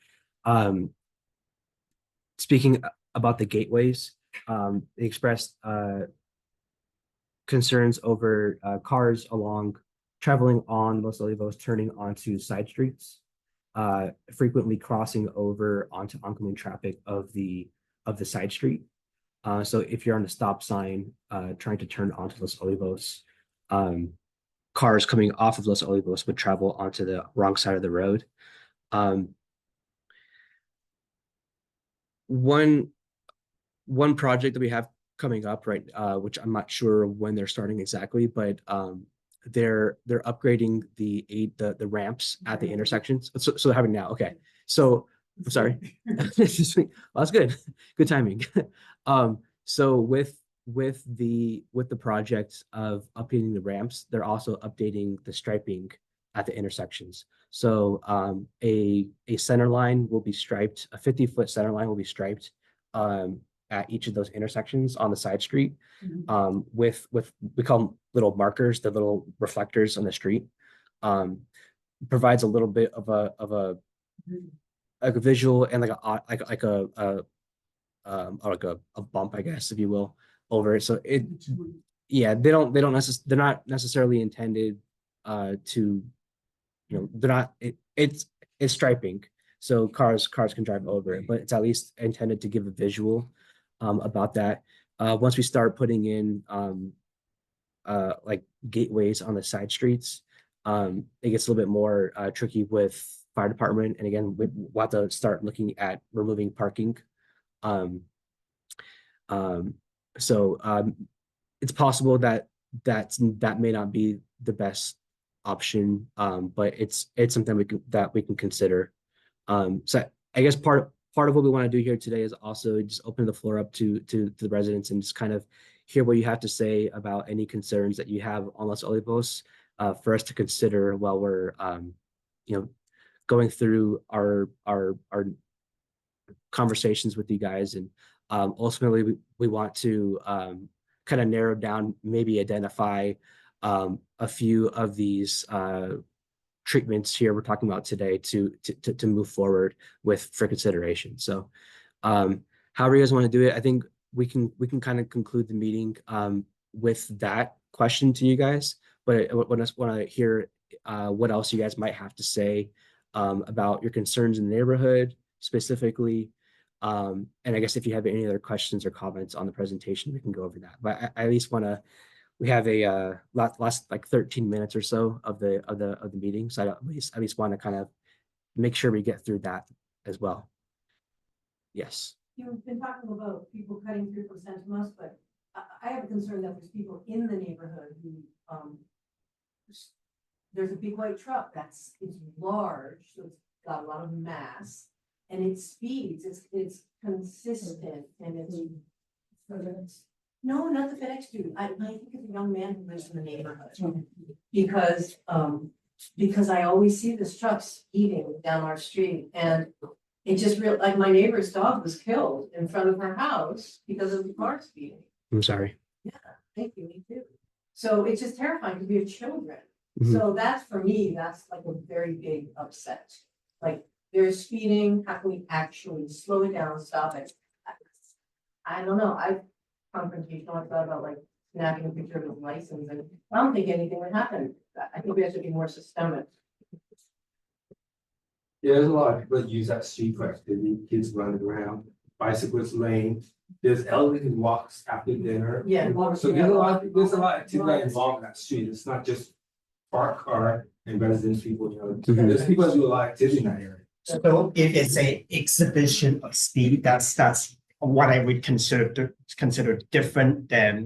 A: Speaking about the gateways, they expressed concerns over cars traveling on Los Olivos turning onto side streets, frequently crossing over onto oncoming traffic of the side street. So if you're on a stop sign trying to turn onto Los Olivos, cars coming off of Los Olivos would travel onto the wrong side of the road. One project that we have coming up, right, which I'm not sure when they're starting exactly, but they're upgrading the ramps at the intersections. So they're having now. Okay, so I'm sorry. Well, that's good. Good timing. So with the project of updating the ramps, they're also updating the striping at the intersections. So a center line will be striped, a 50-foot center line will be striped at each of those intersections on the side street with we call them little markers, the little reflectors on the street. Provides a little bit of a visual and like a bump, I guess, if you will, over it. So yeah, they're not necessarily intended to, they're not, it's striping. So cars can drive over it, but it's at least intended to give a visual about that. Once we start putting in like gateways on the side streets, it gets a little bit more tricky with fire department. And again, we'll have to start looking at removing parking. Um, so it's possible that that may not be the best option, but it's something we can consider. So I guess part of what we want to do here today is also just open the floor up to the residents and just kind of hear what you have to say about any concerns that you have on Los Olivos for us to consider while we're going through our conversations with you guys. And ultimately we want to kind of narrow down, maybe identify a few of these treatments here we're talking about today to move forward with for consideration. So however you guys want to do it, I think we can kind of conclude the meeting with that question to you guys. But I want to hear what else you guys might have to say about your concerns in the neighborhood specifically, And I guess if you have any other questions or comments on the presentation, we can go over that. But I at least want to, we have a last like 13 minutes or so of the meeting. So I at least want to kind of make sure we get through that as well. Yes.
D: You've been talking about people cutting 3% from us, but I have a concern that there's people in the neighborhood who, there's a big white truck it's large, so it's got a lot of mass, and it speeds, it's consistent, and it's. No, not the FedEx dude. I think it's a young man who lives in the neighborhood. Because I always see this truck speeding down our street, and it just like my neighbor's dog was killed in front of her house because of the car speeding.
A: I'm sorry.
D: Yeah, thank you, me too. So it's just terrifying because we have children.
A: Mhm.
D: So that's, for me, that's like a very big upset. Like, there's speeding, how can we actually slow it down, stop it? I don't know, confrontational, I thought about like snapping a picture of his license, and I don't think anything would happen. I think we have to be more systemic.
F: Yeah, there's a lot of people that use that street for activity, kids running around, bicyclists lane. There's elderly who walks after dinner.
D: Yeah.
F: So there's a lot of activity involved in that street. It's not just park car and residents people, you know.
A: Mhm.
F: There's people that do a lot of activity in that area.
B: So if it's a exhibition of speed, that's what I would consider different than,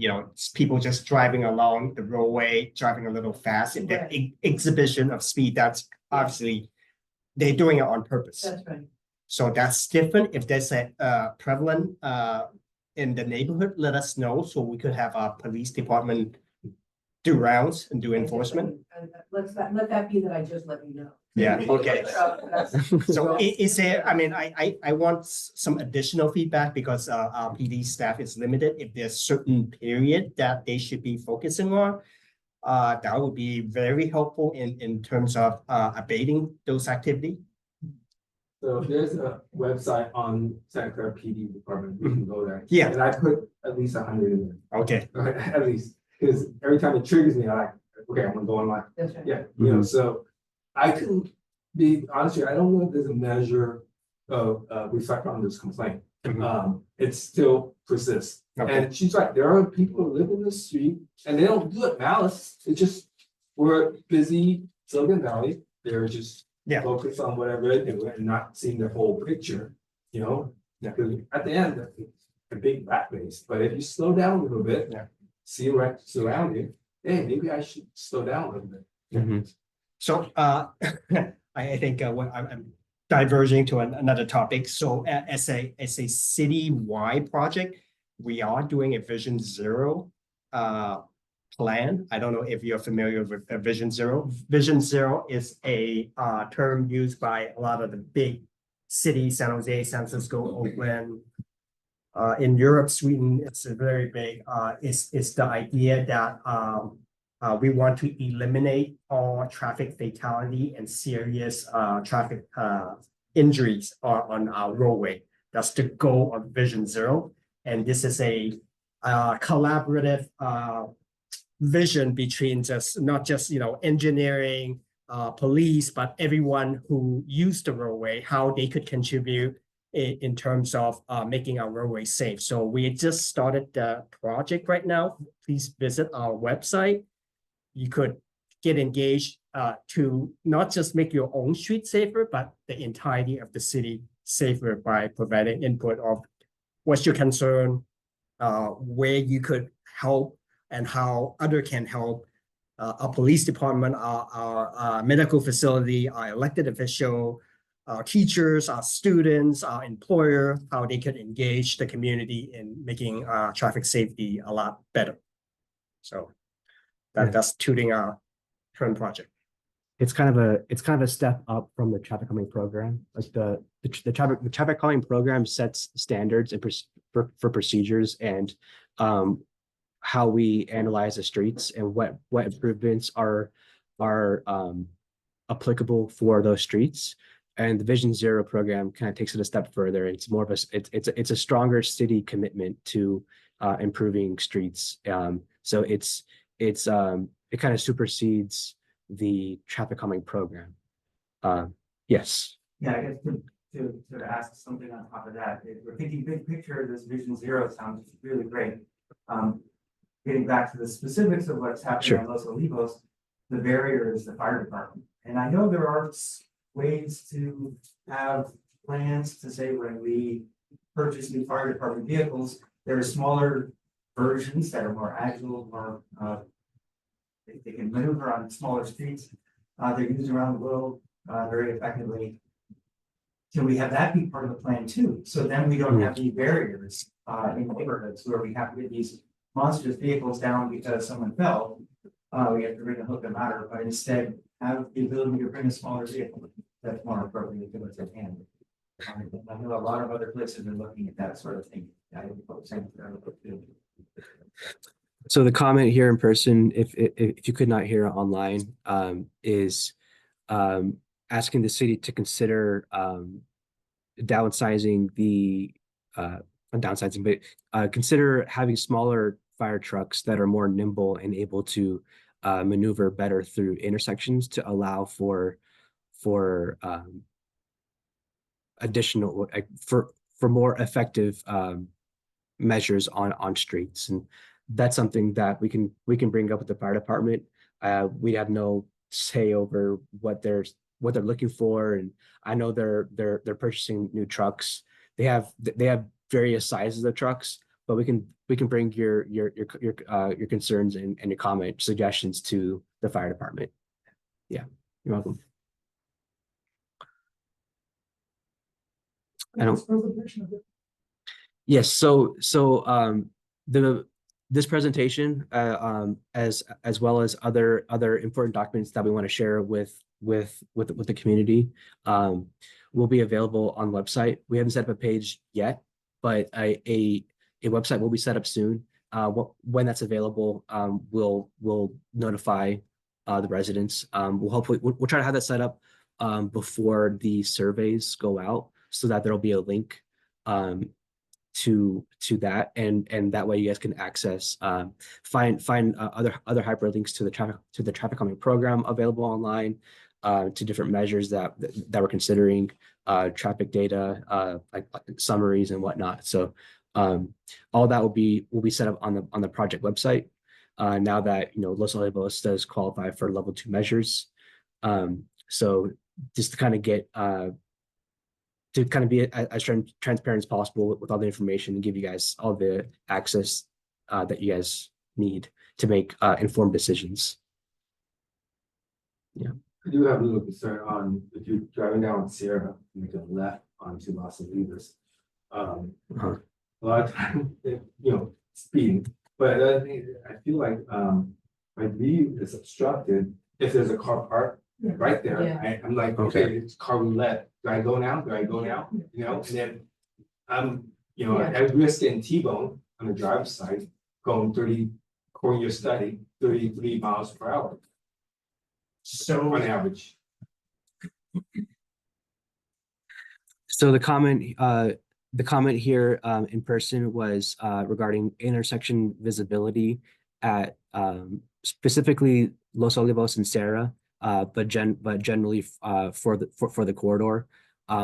B: people just driving along the roadway, driving a little fast. If the
D: Right.
B: exhibition of speed, that's obviously, they're doing it on purpose.
D: That's right.
B: So that's different. If there's a prevalent in the neighborhood, let us know so we could have our police department do rounds and do enforcement.
D: Let that be that I just let you know.
B: Yeah, okay. So
D: So
B: is there, I mean, I want some additional feedback because our PD staff is limited. If there's certain period that they should be focusing on, that would be very helpful in terms of abating those activity.
F: So there's a website on Santa Clara PD department, you can go there.
B: Yeah.
F: And I put at least 100 in
B: Okay.
F: there, at least, because every time it triggers me, I'm like, okay, I'm gonna go online.
D: That's right.
F: Yeah, you know, so I couldn't be honest with you, I don't know if there's a measure of recycle on this complaint. It still persists.
B: Okay.
F: And she's right, there are people who live in the street and they don't do it malice. It's just, we're busy Silicon Valley, they're just
B: Yeah.
F: focused on whatever they do and not seeing the whole picture, you know?
B: Yeah.
F: Because at the end, it's a big rat race, but if you slow down a little bit,
B: Yeah.
F: see what's around you, hey, maybe I should slow down a little bit.
A: Mhm.
B: So I think I'm diverging to another topic. So as a city-wide project, we are doing a Vision Zero plan. I don't know if you're familiar with Vision Zero. Vision Zero is a term used by a lot of the big cities, San Jose, San Francisco, Oakland. In Europe, Sweden, it's a very big. It's the idea that we want to eliminate all traffic fatality and serious traffic injuries on our roadway. That's the goal of Vision Zero. And this is a collaborative vision between not just engineering, police, but everyone who used the roadway, how they could contribute in terms of making our roadway safe. So we just started the project right now. Please visit our website. You could get engaged to not just make your own street safer, but the entirety of the city safer by providing input of what's your concern, where you could help, and how other can help. Our police department, our medical facility, our elected official, our teachers, our students, our employer, how they could engage the community in making traffic safety a lot better. So that's tooting our current project.
A: It's kind of a step up from the traffic calming program. Like the traffic calming program sets standards and for procedures and how we analyze the streets and what improvements are applicable for those streets. And the Vision Zero program kind of takes it a step further. It's more of it's a stronger city commitment to improving streets. So it kind of supersedes the traffic calming program. Yes.
B: Yeah, I guess to
G: could ask something on top of that, if we're thinking big picture, this Vision Zero sounds really great. Getting back to the specifics of what's happening
A: Sure.
G: on Los Olivos, the barrier is the fire department. And I know there are ways to have plans to say when we purchase new fire department vehicles, there are smaller versions that are more agile, more they can maneuver on smaller streets. They're used around the world very effectively. Can we have that be part of the plan too? So then we don't have any barriers in neighborhoods where we have to get these monstrous vehicles down because someone fell. We have to bring a hook and ladder, but instead have the ability to bring a smaller vehicle that's more appropriate to what's at hand. I know a lot of other places are looking at that sort of thing.
A: So the comment here in person, if you could not hear it online, is asking the city to consider downsizing the not downsizing, but consider having smaller fire trucks that are more nimble and able to maneuver better through intersections to allow for additional for more effective measures on streets. And that's something that we can bring up with the fire department. We have no say over what they're looking for, and I know they're purchasing new trucks. They have various sizes of trucks, but we can bring your concerns and your comment suggestions to the fire department. Yeah, you're welcome. I don't. Yes, so this presentation, as well as other important documents that we want to share with the community, will be available on the website. We haven't set up a page yet, but a website will be set up soon. When that's available, we'll notify the residents. We'll try to have that set up before the surveys go out, so that there'll be a link to that, and that way you guys can access find other hyperlinks to the traffic calming program available online, to different measures that we're considering, traffic data, like summaries and whatnot. So all that will be set up on the project website now that Los Olivos does qualify for level 2 measures. So just to kind of get be as transparent as possible with all the information and give you guys all the access that you guys need to make informed decisions. Yeah.
F: I do have a little concern on if you're driving down Sierra, you make a left onto Los Olivos. A lot of times, speeding, but I feel like my view is obstructed if there's a car parked right there.
D: Yeah.
F: I'm like, okay, it's car roulette. Do I go now? Do I go now? And then at risk getting T-bone on the driver's side, going 30, according to your study, 33 miles per hour
B: So
F: on average.
A: So the comment here in person was regarding intersection visibility at specifically Los Olivos and Serra, but generally for the corridor,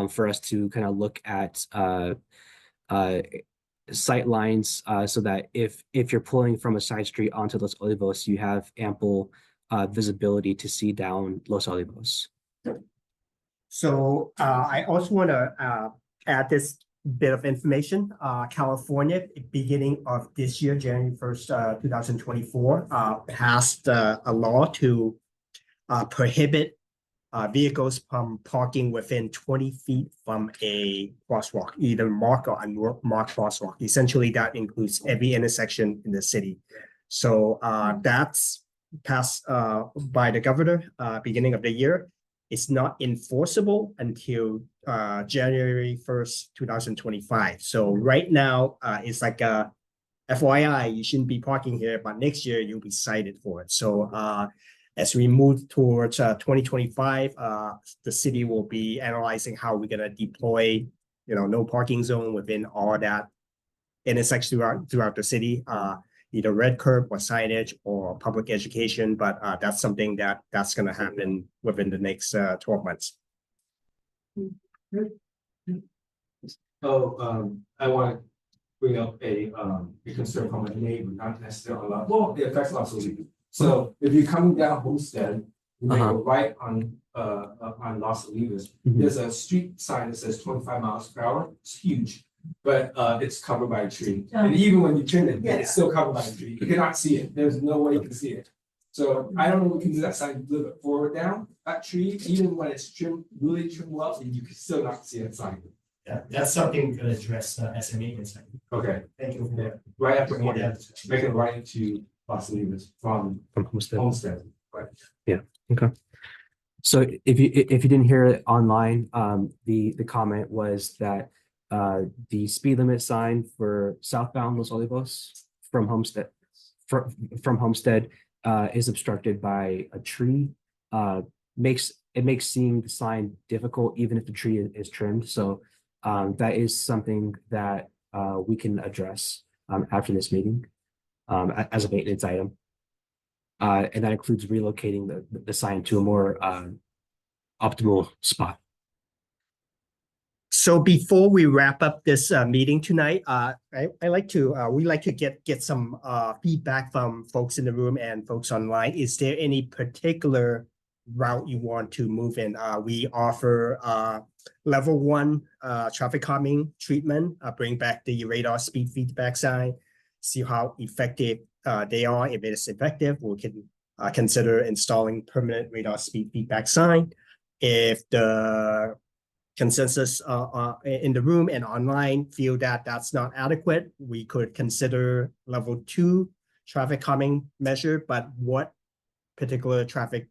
A: for us to kind of look at sight lines, so that if you're pulling from a side street onto Los Olivos, you have ample visibility to see down Los Olivos.
B: So I also want to add this bit of information. California, beginning of this year, January 1st, 2024, passed a law to prohibit vehicles from parking within 20 feet from a crosswalk, either marked or unmarked crosswalk. Essentially, that includes every intersection in the city. So that's passed by the governor beginning of the year. It's not enforceable until January 1st, 2025. So right now, it's like a FYI, you shouldn't be parking here, but next year you'll be cited for it. So as we move towards 2025, the city will be analyzing how we're going to deploy, no parking zone within all that intersections throughout the city. Either red curb or signage or public education, but that's something that's going to happen within the next 12 months.
F: I want to bring up a concern from a neighbor, not necessarily, well, it affects lots of people. So if you're coming down Homestead, you make a right on Los Olivos, there's a street sign that says 25 miles per hour, it's huge. But it's covered by a tree, and even when you turn it, it's still covered by a tree, you cannot see it, there's no way you can see it. So I don't know, we can do that sign a little bit forward down, that tree, even when it's trimmed, really trimmed well, you can still not see that sign.
B: Yeah, that's something we could address as a maintenance.
F: Okay,
B: Thank you.
F: yeah, right after
B: bringing
F: one,
B: that.
F: make it right into Los Olivos from
A: Homestead.
F: Homestead.
A: Okay. So if you didn't hear it online, the comment was that the speed limit sign for southbound Los Olivos from Homestead from Homestead is obstructed by a tree. Makes seeing the sign difficult even if the tree is trimmed. So that is something that we can address after this meeting as a maintenance item. And that includes relocating the sign to a more optimal spot.
B: So before we wrap up this meeting tonight, we like to get some feedback from folks in the room and folks online. Is there any particular route you want to move in? We offer level 1 traffic calming treatment, bring back the radar speed feedback sign, see how effective they are. If it is effective, we can consider installing permanent radar speed feedback sign. If the consensus in the room and online feel that that's not adequate, we could consider level 2 traffic calming measure. But what particular traffic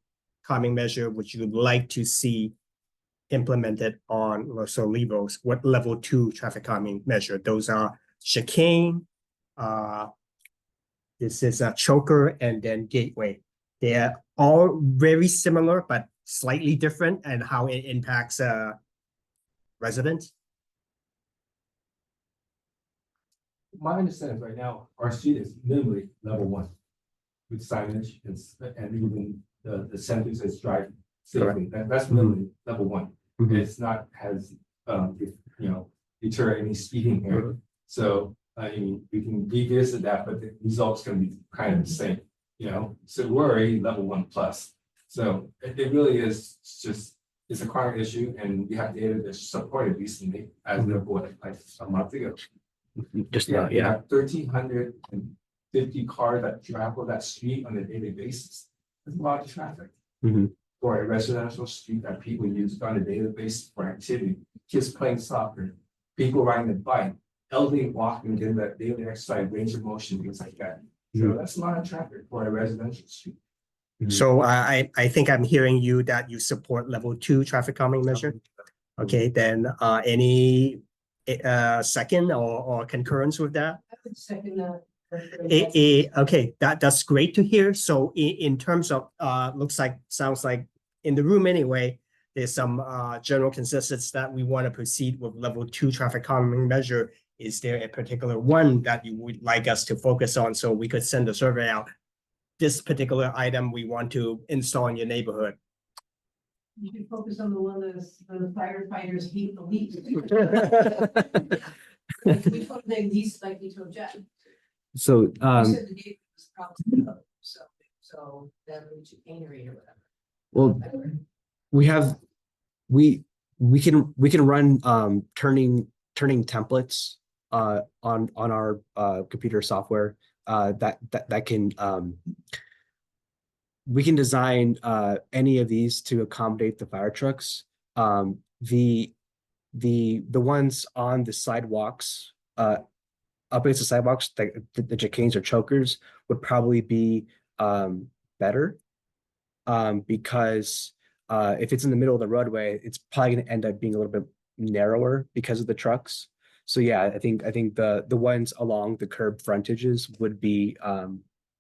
B: calming measure would you like to see implemented on Los Olivos? What level 2 traffic calming measure? Those are chicane, this is a choker, and then gateway. They're all very similar, but slightly different and how it impacts residents.
F: My understanding right now, our street is minimally level 1 with signage and even the sentence says drive safely. That's minimally level 1. It's not deter any speeding here. So I mean, we can revisit that, but the result's going to be kind of the same. So we're already level 1 plus. So it really is just, it's a chronic issue, and we have data that supported recently as of like a month ago.
A: Just
F: Yeah,
A: now, yeah.
F: 1,350 cars that travel that street on a daily basis. That's a lot of traffic. For a residential street that people use on a daily basis for activity, kids playing soccer, people riding a bike, elderly walking, getting that daily exercise, range of motion, things like that. So that's a lot of traffic for a residential street.
B: So I think I'm hearing you that you support level 2 traffic calming measure. Okay, then any second or concurrence with that?
D: I would second that.
B: Okay, that's great to hear. So in terms of sounds like in the room anyway, there's some general consensus that we want to proceed with level 2 traffic calming measure. Is there a particular one that you would like us to focus on so we could send a survey out? This particular item we want to install in your neighborhood.
D: You should focus on the one that the firefighters hate the least. Which one they least likely to object?
A: So
D: You said the date was probably low, so that would chicane rate or whatever.
A: well, we can run turning templates on our computer software that can we can design any of these to accommodate the fire trucks. The ones on the sidewalks up against the sidewalks, the chicanes or chokers would probably be better because if it's in the middle of the roadway, it's probably going to end up being a little bit narrower because of the trucks. So yeah, I think the ones along the curb frontages would be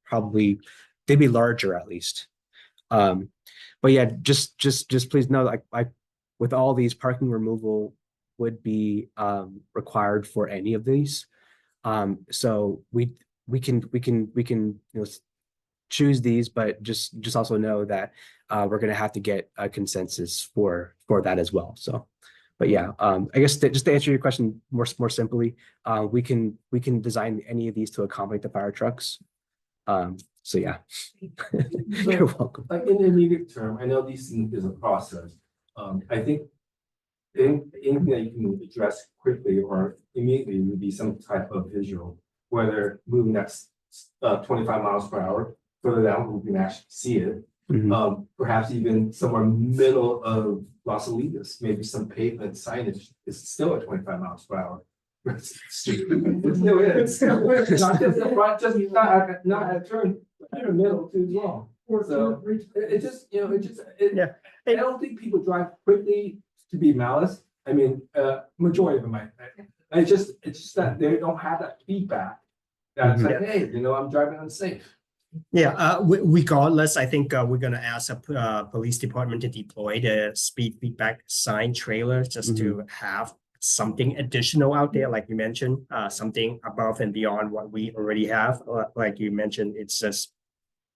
A: probably they'd be larger at least. But yeah, just please know, like with all these, parking removal would be required for any of these. So we can choose these, but just also know that we're going to have to get a consensus for that as well. So But yeah, I guess just to answer your question more simply, we can design any of these to accommodate the fire trucks. So yeah, you're welcome.
F: Like in the immediate term, I know these things is a process. I think anything that you can address quickly or immediately would be some type of visual, whether moving that's 25 miles per hour further down, we can actually see it.
A: Mhm.
F: Perhaps even somewhere middle of Los Olivos, maybe some pavement signage is still at 25 miles per hour. It's still is. Not just the front, just not at a turn, but in the middle too as well. So it just,
A: Yeah.
F: I don't think people drive quickly to be malice. I mean, majority of them might. It's just that they don't have that feedback. That's like, hey, I'm driving unsafe.
B: Yeah, regardless, I think we're gonna ask a police department to deploy the speed feedback sign trailer just to have something additional out there, like you mentioned, something above and beyond what we already have. Like you mentioned, it's just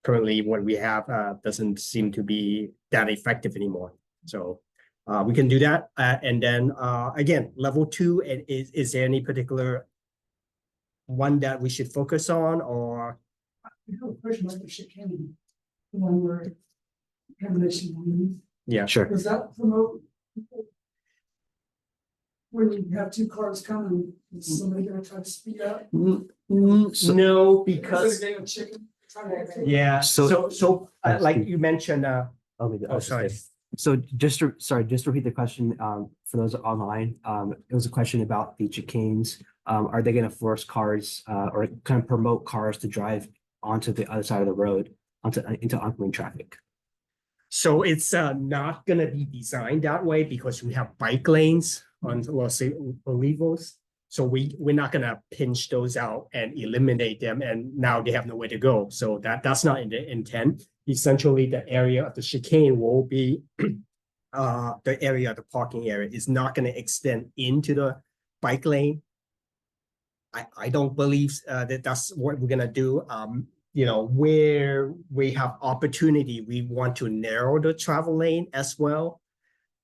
B: currently what we have doesn't seem to be that effective anymore. So we can do that. And then again, level 2, is there any particular one that we should focus on, or?
E: I have a question about the chicane, the one where contamination leaves.
B: Yeah,
A: Sure.
E: Does that promote people? When you have two cars coming, is somebody gonna try to speed up?
B: No, because
E: Is it a game of chicken? Trying to-
B: yeah, so like
A: Steve.
B: you mentioned,
A: Sorry. So just to repeat the question, for those online, it was a question about the chicanes. Are they gonna force cars, or kind of promote cars to drive onto the other side of the road, into oncoming traffic?
B: So it's not gonna be designed that way because we have bike lanes on, let's say, Olivos. So we're not gonna pinch those out and eliminate them, and now they have nowhere to go. So that's not in the intent. Essentially, the area of the chicane will be the area of the parking area is not gonna extend into the bike lane. I don't believe that that's what we're gonna do. Where we have opportunity, we want to narrow the travel lane as well.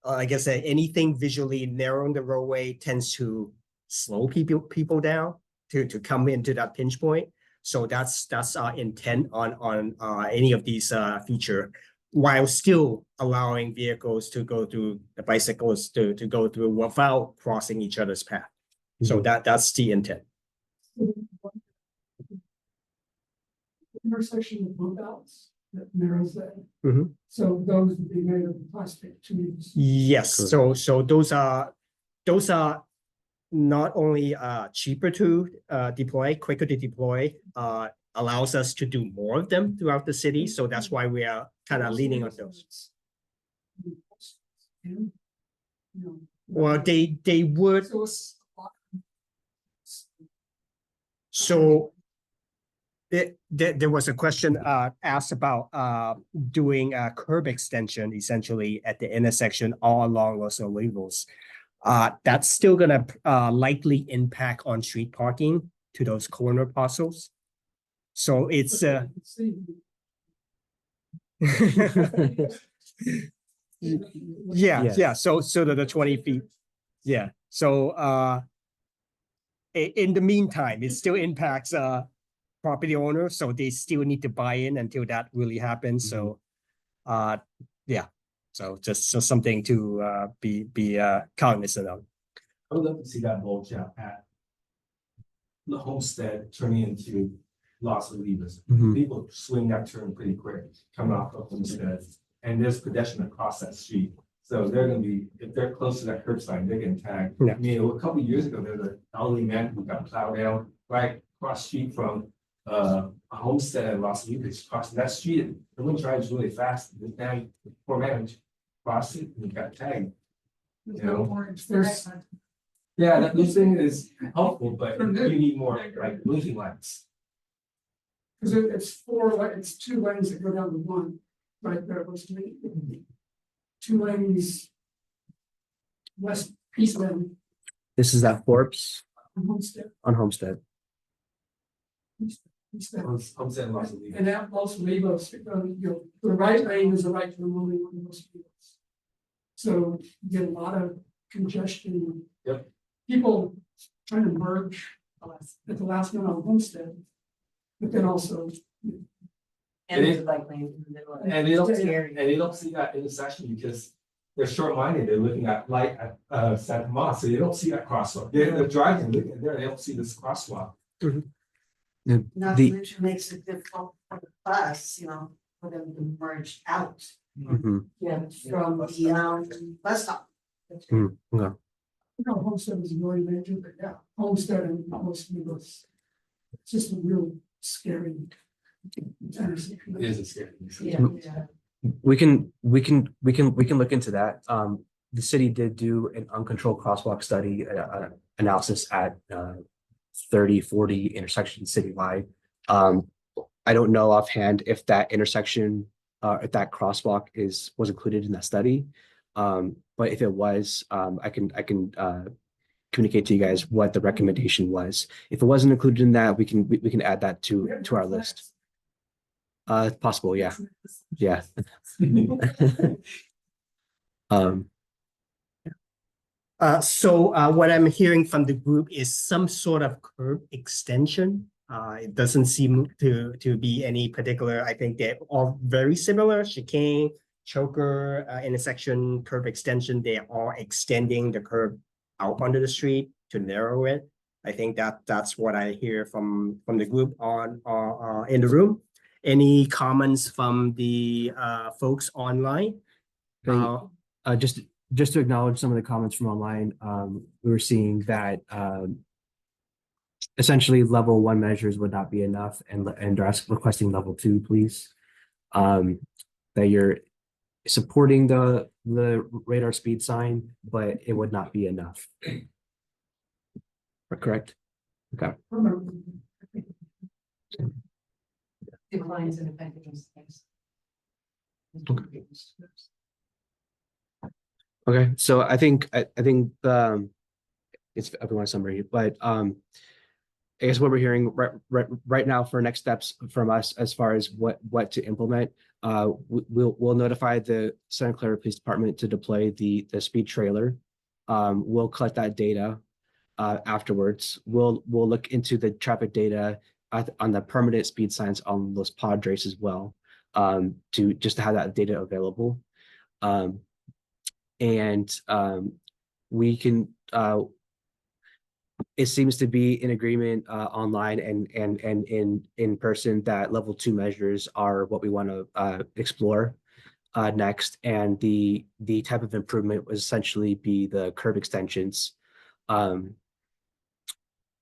B: Like I said, anything visually narrowing the roadway tends to slow people down to come into that pinch point. So that's our intent on any of these feature, while still allowing vehicles to go through, the bicycles to go through without crossing each other's path. So that's the intent.
E: Intersection of bump outs that narrows that.
B: Mhm.
E: So those would be made of plastic tubes.
B: Yes, so those are not only cheaper to deploy, quicker to deploy, allows us to do more of them throughout the city. So that's why we are kind of leaning on those.
E: And, you know,
B: Well, they would.
E: So it's
B: So there was a question asked about doing a curb extension essentially at the intersection all along Los Olivos. That's still gonna likely impact on street parking to those corner parcels. So it's yeah. So the 20 feet. Yeah. So in the meantime, it still impacts property owners, so they still need to buy in until that really happens. So yeah. So just something to be cognizant of.
F: I would love to see that bulge out at the Homestead turning into Los Olivos. People swing that turn pretty quick coming off of Homestead, and there's pedestrian across that street. So they're gonna be, if they're close to that curb sign, they're getting tagged.
B: Yeah.
F: I mean, a couple of years ago, there was an elderly man who got plowed down right across the street from a Homestead and Los Olivos, crossing that street. Everyone drives really fast. The man, poor man, crossed it and got tagged.
E: there's
F: You
E: no
F: know,
E: orange there's
F: Yeah, that this thing is helpful, but you need more like blinking lights.
E: because it's 2 lanes that go down to one, right there, was me. 2 lanes. West East Lane,
A: This is at Forbes
E: Homestead,
A: on Homestead.
E: East Lane.
F: I'm saying Los Olivos.
E: And that Los Olivos, the right lane is the right to the moving on Los Olivos. So you get a lot of congestion.
F: Yep.
E: People trying to merge at the last minute on Homestead. But then also,
F: And
D: there's
F: it-
D: a bike lane in the middle of it.
F: And they don't,
D: It's
F: and
D: scary.
F: they don't see that intersection because they're short-minded, they're looking at light at Santa Tomas, so they don't see that crosswalk. They're driving, looking there, they don't see this crosswalk.
H: Not
A: The-
H: to mention makes it difficult for the bus, for them to merge out
A: Mhm.
D: Yeah.
H: from the bus stop.
A: Okay.
E: Homestead is really major, but yeah, Homestead and Homestead was. It's just a real scary. intersection.
F: It is a scary.
D: Yeah.
A: We can look into that. The city did do an uncontrolled crosswalk study, analysis at 30, 40 intersections citywide. I don't know offhand if that intersection, if that crosswalk was included in that study. But if it was, I can communicate to you guys what the recommendation was. If it wasn't included in that, we can add that to our list. Possible, yeah. Yeah. Um,
B: So what I'm hearing from the group is some sort of curb extension. It doesn't seem to be any particular. I think they're all very similar. Chicane, choker, intersection, curb extension. They are all extending the curb out onto the street to narrow it. I think that's what I hear from the group on in the room. Any comments from the folks online?
A: Thank- just to acknowledge some of the comments from online, we were seeing that essentially level 1 measures would not be enough and requesting level 2, please. That you're supporting the radar speed sign, but it would not be enough. Correct? Okay.
D: Declines in effectiveness.
A: Okay, so I think it's everyone's summary, but I guess what we're hearing right now for next steps from us as far as what to implement, we'll notify the Santa Clara Police Department to deploy the speed trailer. We'll collect that data afterwards. We'll look into the traffic data on the permanent speed signs on Los Padres as well, to just to have that data available. And we can it seems to be in agreement online and in person that level 2 measures are what we want to explore next, and the type of improvement would essentially be the curb extensions.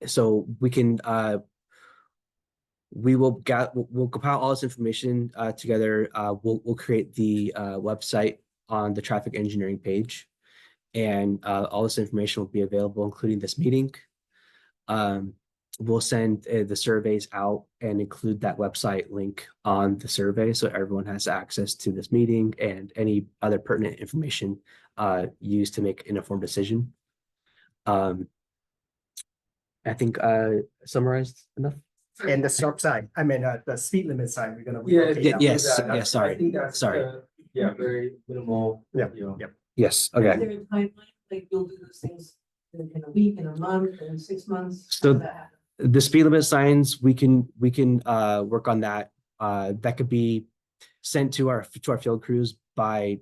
A: So we can we'll compile all this information together. We'll create the website on the traffic engineering page, and all this information will be available, including this meeting. We'll send the surveys out and include that website link on the survey so everyone has access to this meeting and any other pertinent information used to make an informed decision. I think summarized enough.
B: And the stop sign, I mean, the speed limit sign, we're gonna.
F: Yeah,
B: relocate
A: Yeah,
B: that.
A: yes,
F: I
A: sorry,
F: think that's,
A: sorry.
F: Yeah, very minimal.
B: Yeah,
F: You know.
B: yeah.
A: Yes,
D: Is
A: okay.
D: there a timeline, like you'll do those things in a week, in a month, in 6 months?
A: So-
D: How does that happen?
A: The speed limit signs, we can work on that. That could be sent to our field crews by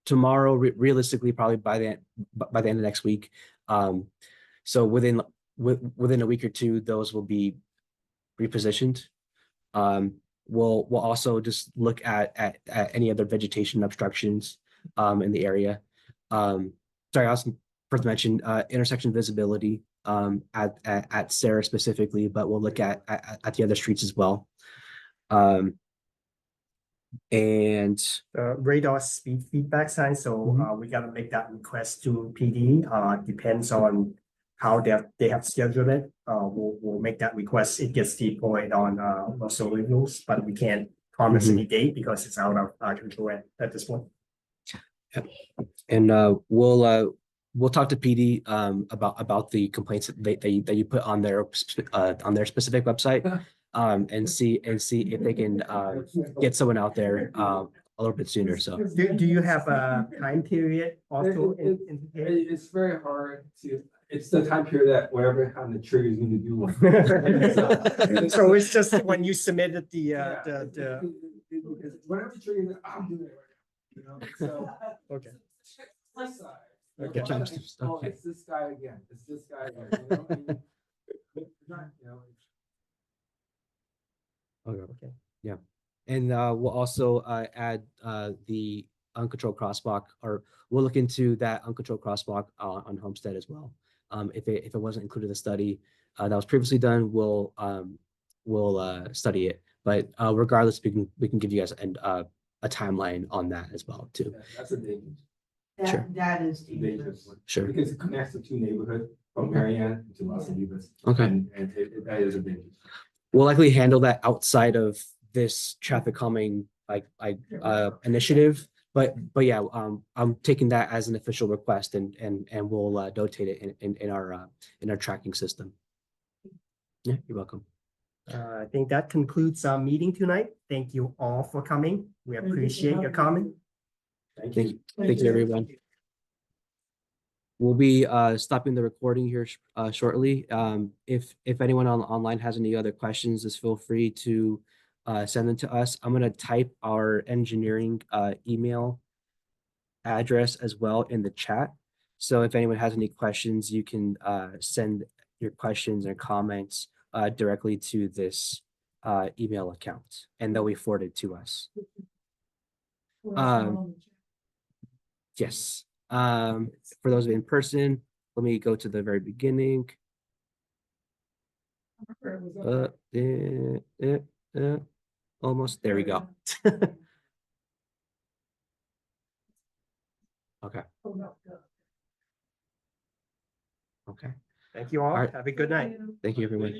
A: tomorrow, realistically, probably by the end of next week. So within a week or two, those will be repositioned. We'll also just look at any other vegetation obstructions in the area. Sorry, I also forgot to mention intersection visibility at Sarah specifically, but we'll look at the other streets as well. And
B: Radar speed feedback sign, so we gotta make that request to PD, depends on how they have scheduled it. We'll make that request, it gets deployed on Los Olivos, but we can't promise any date because it's out of our control at this point.
A: and we'll talk to PD about the complaints that you put on their specific website, and see if they can get someone out there a little bit sooner, so.
B: Do you have a time period also in here?
F: It's very hard to, it's the time period that whatever kind of triggers me to do one.
B: So it's just when you submitted the,
F: Whatever triggers it, I'm doing it right now, you know, so.
B: okay.
F: This side,
A: Okay.
F: oh, it's this guy again, it's this guy again, you know, I mean, not, you know,
A: Okay, yeah. And we'll also add the uncontrolled crosswalk, or we'll look into that uncontrolled crosswalk on Homestead as well. If it wasn't included in the study that was previously done, we'll study it. But regardless, we can give you guys a timeline on that as well too.
F: yeah, that's a dangerous.
A: Sure.
D: That is
F: Dangerous
D: dangerous.
F: one.
A: Sure.
F: Because it connects the two neighborhoods from Marianne to Los Olivos.
A: Okay.
F: And that is a dangerous.
A: We'll likely handle that outside of this traffic calming initiative. But yeah, I'm taking that as an official request and we'll notate it in our tracking system. Yeah, you're welcome.
B: I think that concludes our meeting tonight. Thank you all for coming. We appreciate your comment.
A: Thank you, everyone. We'll be stopping the recording here shortly. If anyone online has any other questions, just feel free to send them to us. I'm gonna type our engineering email address as well in the chat. So if anyone has any questions, you can send your questions and comments directly to this email account, and they'll be forwarded to us. Yes. For those in person, let me go to the very beginning. Almost, there we go. Okay. Okay.
B: Thank you all.
A: All right.
B: Have a good night.
A: Thank you, everyone.